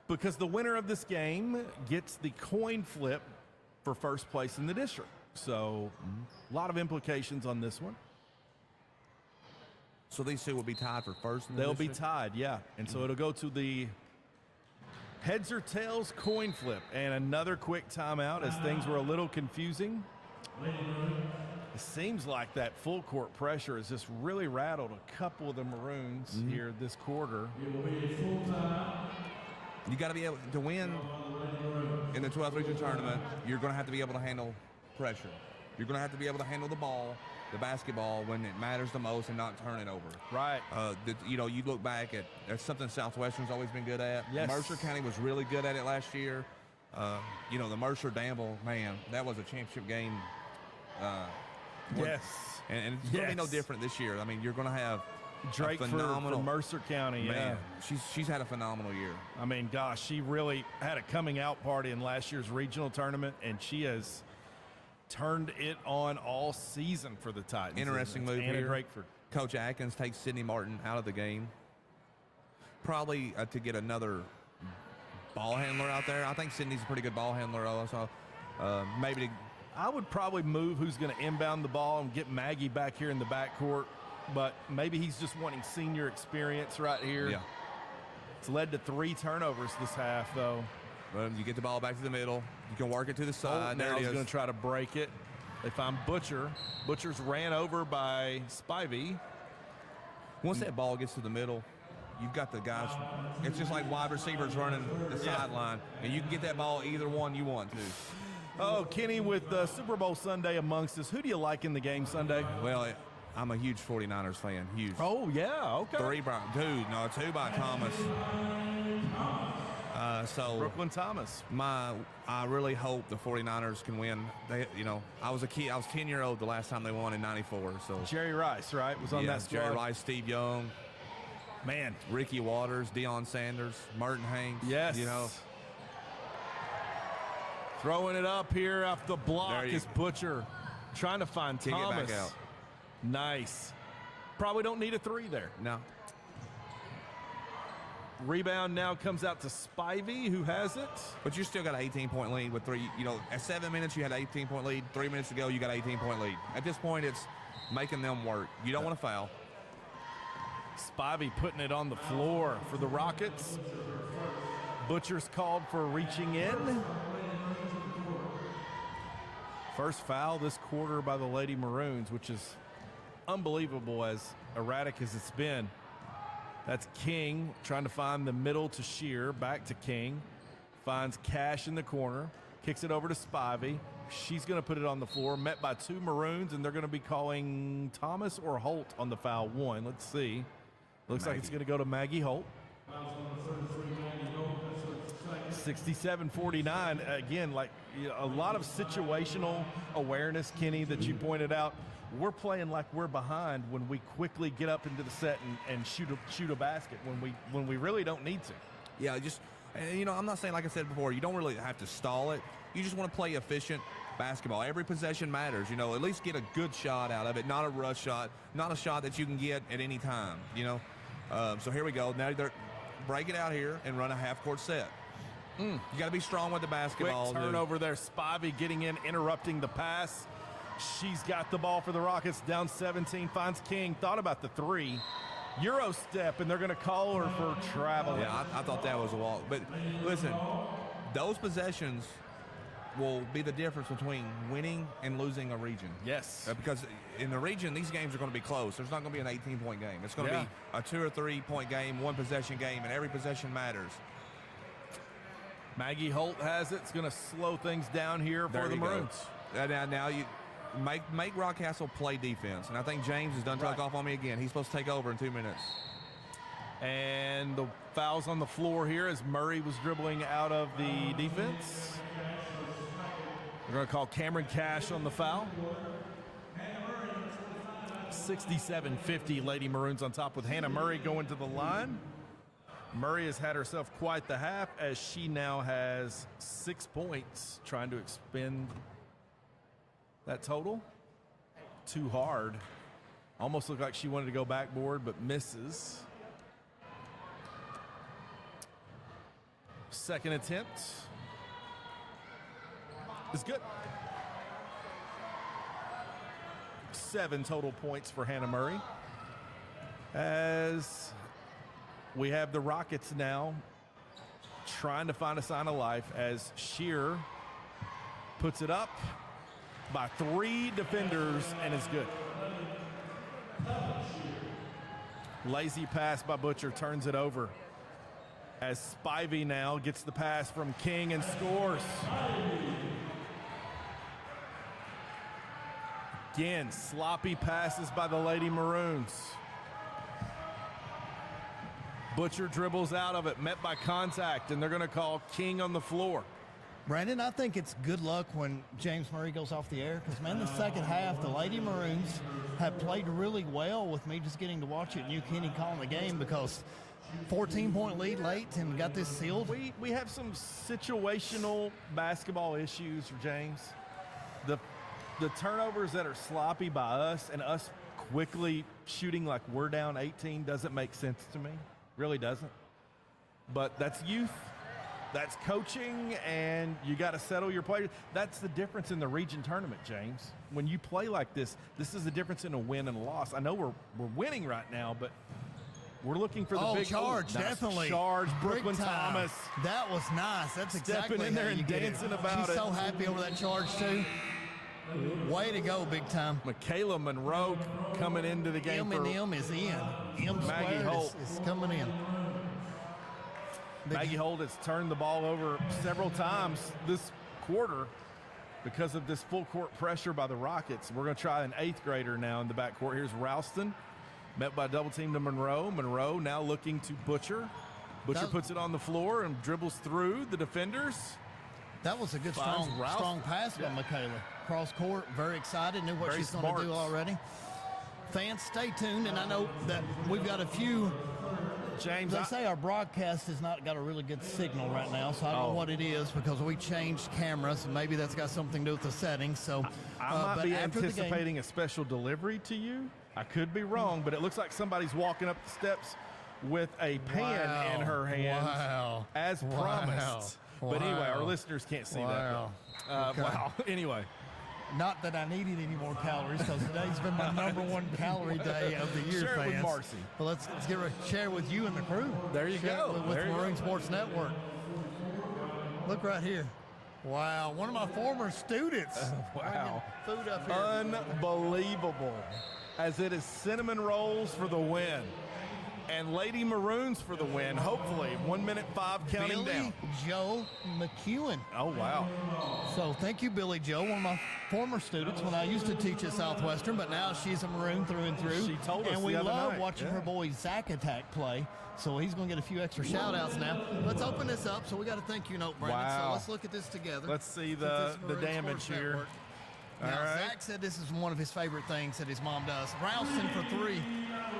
because the winner of this game gets the coin flip for first place in the district. So a lot of implications on this one. So these two will be tied for first in the They'll be district? tied, yeah. And so it'll go to the heads or tails coin flip. And another quick timeout as things were a little confusing. It seems like that full court pressure has just really rattled a couple of the Maroons here this quarter. You got to be able to win in the 12th Region tournament. You're going to have to be able to handle pressure. You're going to have to be able to handle the ball, the basketball, when it matters the most and not turn it over. Right. You look back at that's something Southwestern's always been good at. Yes. Mercer County was really good at it last year. The Mercer Danville, man, that was a championship game. Yes. And it's going to be no different this year. I mean, you're going to have Drake for Mercer County. Man, she's had a phenomenal year. I mean, gosh, she really had a coming out party in last year's regional tournament, and she has turned it on all season for the Titans. Interesting move Anna here. Drakeford. Coach Atkins takes Sydney Martin out of the game, probably to get another ball handler out there. I think Sydney's a pretty good ball handler also. Maybe I would probably move who's going to inbound the ball and get Maggie back here in the backcourt, but maybe he's just wanting senior experience right here. Yeah. It's led to 3 turnovers this half, though. You get the ball back to the middle. You can work it to the side. Now There it he's is. going to try to break it. They find Butcher. Butcher's ran over by Spivey. Once that ball gets to the middle, you've got the guys. It's just like wide receivers running the sideline, and you can get that ball either one you want to. Oh, Kenny, with Super Bowl Sunday amongst us, who do you like in the game Sunday? Well, I'm a huge 49ers fan. Huge. Oh, yeah, okay. 2 by Thomas. Brooklyn Thomas. I really hope the 49ers can win. I was a kid. I was 10-year-old the last time they won in '94. So Jerry Rice, right, was on that squad. Jerry Rice, Steve Young, man, Ricky Waters, Deion Sanders, Merton Hanks. Yes. Throwing it up here off the block is Butcher, trying to find Kick Thomas. it back out. Nice. Probably don't need a 3 there. No. Rebound now comes out to Spivey, who has it. But you still got an 18-point lead with 3. At 7 minutes, you had an 18-point lead. 3 minutes ago, you got an 18-point lead. At this point, it's making them work. You don't want to foul. Spivey putting it on the floor for the Rockets. Butcher's called for reaching in. First foul this quarter by the Lady Maroons, which is unbelievable, as erratic as it's been. That's King trying to find the middle to Shear. Back to King. Finds Cash in the corner. Kicks it over to Spivey. She's going to put it on the floor. Met by 2 Maroons, and they're going to be calling Thomas or Holt on the foul 1. Let's see. Looks like it's going to go to Maggie Holt. 67-49. Again, a lot of situational awareness, Kenny, that you pointed out. We're playing like we're behind when we quickly get up into the set and shoot a basket when we really don't need to. Yeah, I'm not saying, like I said before, you don't really have to stall it. You just want to play efficient basketball. Every possession matters. At least get a good shot out of it, not a rush shot, not a shot that you can get at any time. So here we go. Now they're break it out here and run a half-court set. You got to be strong with the basketball. Quick turnover there. Spivey getting in, interrupting the pass. She's got the ball for the Rockets, down 17, finds King, thought about the 3. Euro step, and they're going to call her for traveling. Yeah, I thought that was a walk. But listen, those possessions will be the difference between winning and losing a region. Yes. Because in the region, these games are going to be close. There's not going to be an 18-point game. It's going to be a 2 or 3 point game, 1 possession game, and every possession matters. Maggie Holt has it. It's going to slow things down here for the Maroons. Now you make Rockcastle play defense. And I think James has done took off on me again. He's supposed to take over in 2 minutes. And the foul's on the floor here as Murray was dribbling out of the defense. We're going to call Cameron Cash on the foul. 67-50, Lady Maroons on top with Hannah Murray going to the line. Murray has had herself quite the half as she now has 6 points, trying to expend that total. Too hard. Almost looked like she wanted to go backboard, but misses. Second attempt is good. 7 total points for Hannah Murray. As we have the Rockets now trying to find a sign of life as Shear puts it up by 3 defenders and is good. Lazy pass by Butcher, turns it over as Spivey now gets the pass from King and scores. Again, sloppy passes by the Lady Maroons. Butcher dribbles out of it, met by contact, and they're going to call King on the floor. Brandon, I think it's good luck when James Murray goes off the air because, man, the second half, the Lady Maroons have played really well with me just getting to watch it and you, Kenny, calling the game because 14-point lead late and got this sealed. We have some situational basketball issues, James. The turnovers that are sloppy by us and us quickly shooting like we're down 18 doesn't make sense to me. Really doesn't. But that's youth. That's coaching, and you got to settle your players. That's the difference in the region tournament, James. When you play like this is the difference in a win and a loss. I know we're winning right now, but we're looking for the big charge, nice definitely. Charge, Brooklyn Big time. Thomas. That was nice. That's exactly in there how and you get dancing it. about She's it. so happy over that charge, too. Way to go, big time. Michaela Monroe coming into the game. M&M is in. M Maggie squared Holt. is coming in. Maggie Holt has turned the ball over several times this quarter because of this full court pressure by the Rockets. We're going to try an 8th grader now in the backcourt. Here's Ralston, met by double team to Monroe. Monroe now looking to Butcher. Butcher puts it on the floor and dribbles through the defenders. That was a good, Finds strong pass by Michaela. Cross court, very excited, knew what Very she's going to do already. Fans, stay tuned, and I know that we've got a few. James, They say our broadcast has not got a really good signal right now, so I don't know what it is because we changed cameras, and maybe that's got something to do with the settings. So I might but be after the anticipating a special delivery to you. I could be wrong, but it looks like somebody's walking up the steps with a pan in her hand as promised. But anyway, our listeners can't see that. Okay. Wow. Anyway. Not that I needed any more calories because today's been my #1 calorie day of the year, Share it fans. with Marcy. But let's get ready to share with you and the crew. There you Share go. it with There you Maroon go. Sports Network. Look right here. Wow, one of my former students. Wow. Bringing food up here. Unbelievable. As it is cinnamon rolls for the win. And Lady Maroons for the win, hopefully. 1 minute 5 counting Billy down. Joe McEwen. Oh, wow. So thank you, Billy Joe, one of my former students when I used to teach at Southwestern, but now she's a Maroon through and through. She told us and we the other love night. watching her boy Zach Attack play. So he's going to get a few extra shout-outs now. Let's open this up. So we got a thank you note, Brandon. Wow. So let's look at this together. Let's see Since the it's Maroon damage Sports here. Network. Now, All right. Zach said this is one of his favorite things that his mom does. Ralston for 3.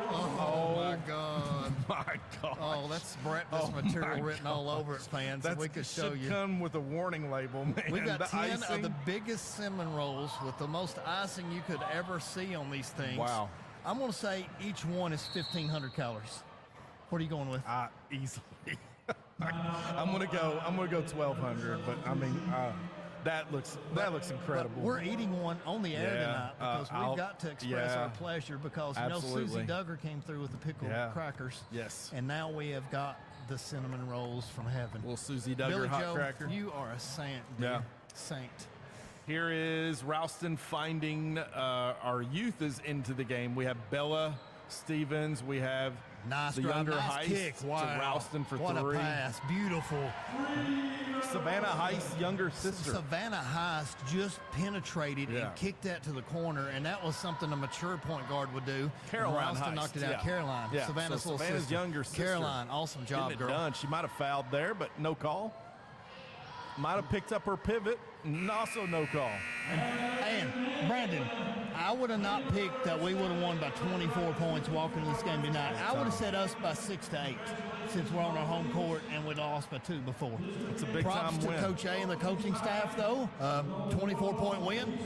Oh, my God. My God. Oh, that's breakfast material written all over it, fans. That we could show should you. come with a warning label, man. We've got The 10 of icing. the biggest cinnamon rolls with the most icing you could ever see on these things. Wow. I'm going to say each one is 1,500 calories. What are you going with? Easily. I'm gonna go 1,200, but I mean that looks incredible. But we're eating one on the air Yeah, tonight because I'll- we've got to express yeah. our pleasure because Absolutely. Susie Duggar came through with the pickled Yeah. crackers. Yes. And now we have got the cinnamon rolls from heaven. Little Susie Duggar Billy hot Joe, cracker. you are a saint, dude. Yeah. Saint. Here is Ralston finding our youth is into the game. We have Bella Stevens. We have Nice the drive, younger nice Heist kick. Wow. to Ralston for what 3. What a pass. Beautiful. Savannah Heist's younger sister. Savannah Heist just penetrated Yeah. and kicked that to the corner, and that was something a mature point guard would do. Caroline Ralston Heist, knocked it out. yeah. Caroline, Yeah, Savannah's so little Savannah's sister. younger sister. Caroline, awesome job, Getting it girl. done. She might have fouled there, but no call. Might have picked up her pivot, and also no call. And Brandon, I would have not picked that we would have won by 24 points walking into this game tonight. I would have said us by 6 to 8 since we're on our home court and we lost by 2 before. It's a big Props time to win. Coach A and the coaching staff, though. 24-point win.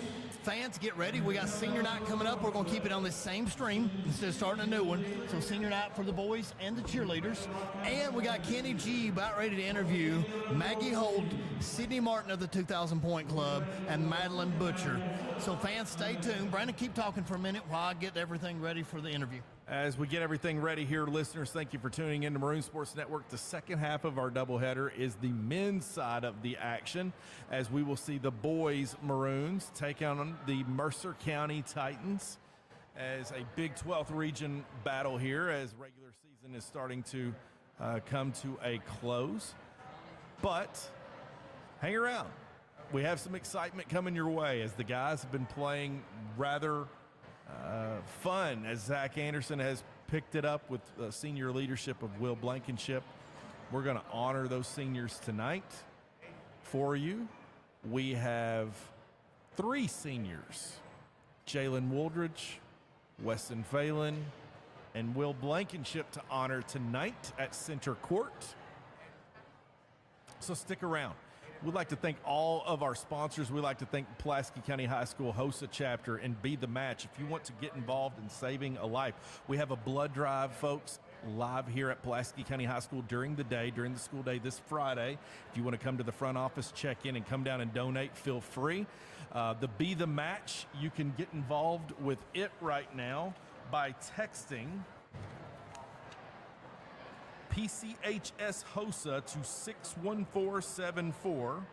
Fans, get ready. We got senior night coming up. We're going to keep it on this same stream instead of starting a new one. So senior night for the boys and the cheerleaders. And we got Kenny G about ready to interview Maggie Holt, Sydney Martin of the 2,000-point club, and Madeline Butcher. So fans, stay tuned. Brandon, keep talking for a minute while I get everything ready for the interview. As we get everything ready here, listeners, thank you for tuning in to Maroon Sports Network. The second half of our doubleheader is the men's side of the action, as we will see the boys Maroons take on the Mercer County Titans as a Big 12th region battle here as regular season is starting to come to a close. But hang around. We have some excitement coming your way as the guys have been playing rather fun as Zach Anderson has picked it up with senior leadership of Will Blankenship. We're going to honor those seniors tonight for you. We have 3 seniors, Jalen Wooldridge, Weston Phelan, and Will Blankenship to honor tonight at Center Court. So stick around. We'd like to thank all of our sponsors. We'd like to thank Pulaski County High School HOSA chapter and Be the Match. If you want to get involved in saving a life, we have a blood drive, folks, live here at Pulaski County High School during the day, during the school day this Friday. If you want to come to the front office, check in, and come down and donate, feel free. The Be the Match, you can get involved with it right now by texting PCHS HOSA to 61474.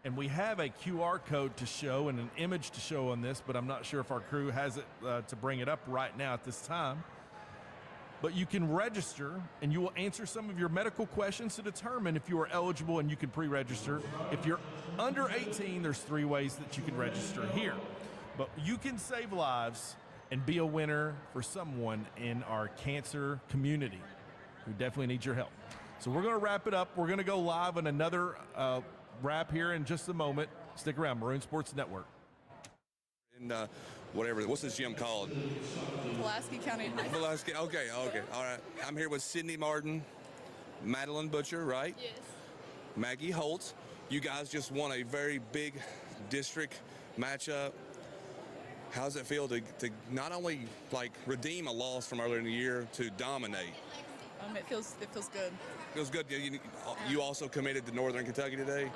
And we have a QR code to show and an image to show on this, but I'm not sure if our crew has it to bring it up right now at this time. But you can register, and you will answer some of your medical questions to determine if you are eligible, and you can pre-register. If you're under 18, there's 3 ways that you can register here. But you can save lives and be a winner for someone in our cancer community who definitely needs your help. So we're going to wrap it up. We're going to go live on another wrap here in just a moment. Stick around, Maroon Sports Network. And what's this gym called? Pulaski County High School. Pulaski, okay, all right. I'm here with Sydney Martin, Madeline Butcher, right? Yes. Maggie Holtz. You guys just won a very big district matchup. How does it feel to not only redeem a loss from earlier in the year, to dominate? It feels good. Feels good. You also committed to Northern Kentucky today?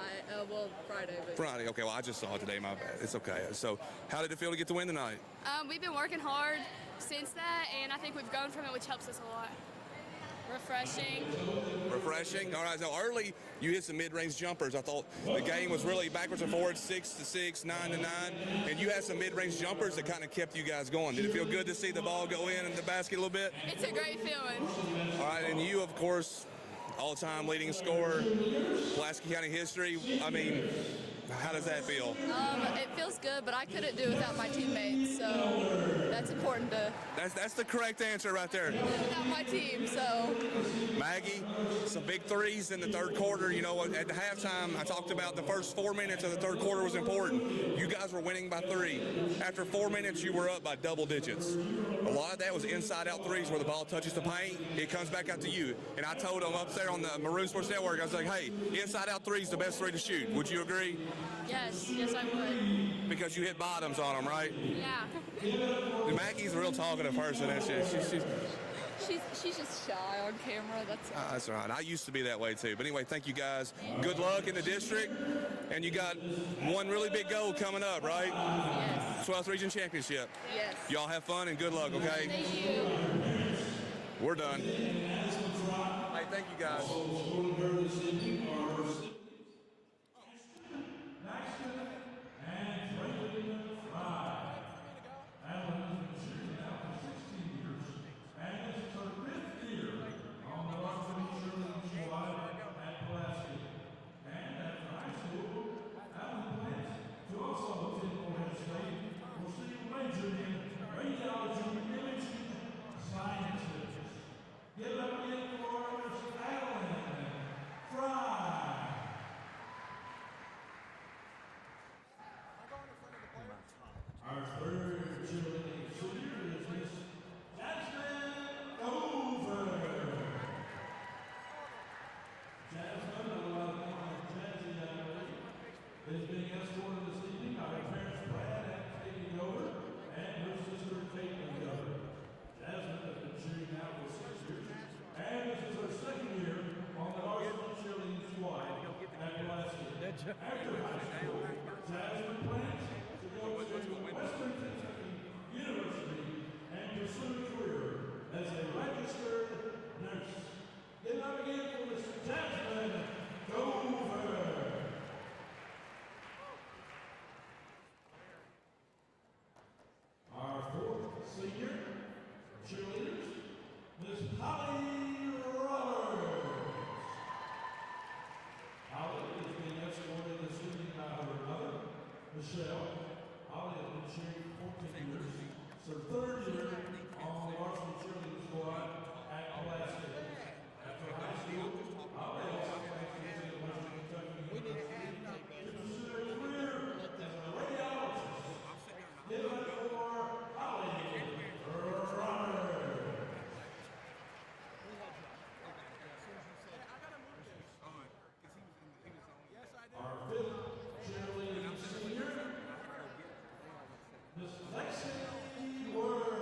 Friday. Friday. Okay, well, I just saw it today. My bad. It's okay. So how did it feel to get the win tonight? We've been working hard since that, and I think we've grown from it, which helps us a lot. Refreshing. All right, so early you hit some mid-range jumpers. I thought the game was really backwards and forwards, 6-6, 9-9, and you had some mid-range jumpers that kind of kept you guys going. Did it feel good to see the ball go in the basket a little bit? It's a great feeling. All right, and you, of course, all-time leading scorer, Pulaski County history. I mean, how does that feel? It feels good, but I couldn't do it without my teammates, so that's important to. That's the correct answer right there. Without my team, so. Maggie, some big threes in the third quarter. You know, at the halftime, I talked about the first 4 minutes of the third quarter was important. You guys were winning by 3. After 4 minutes, you were up by double digits. A lot of that was inside-out threes where the ball touches the paint, it comes back out to you. And I told them up there on the Maroon Sports Network, I was like, hey, inside-out three is the best three to shoot. Would you agree? Yes, I would. Because you hit bottoms on them, right? Yeah. Maggie's a real talkative person. She's just shy on camera. That's all right. I used to be that way too. But anyway, thank you guys. Good luck in the district. And you got one really big goal coming up, right? Yes. 12th Region Championship. Yes. Y'all have fun and good luck, okay? Thank you. We're done. Hey, thank you guys. Our fourth senior, cheerleaders, Miss Holly Roberts. Holly is being escorted this evening by her mother, Michelle. Holly has been cheering 14 years. It's her third year on the varsity cheerleading squad at Pulaski. After high school, Holly also plans to visit Western Kentucky University to pursue her career as a radiologist. Give it up for Holly Roberts. Our fifth cheerleading senior, Miss Lexi Word.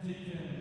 Deacon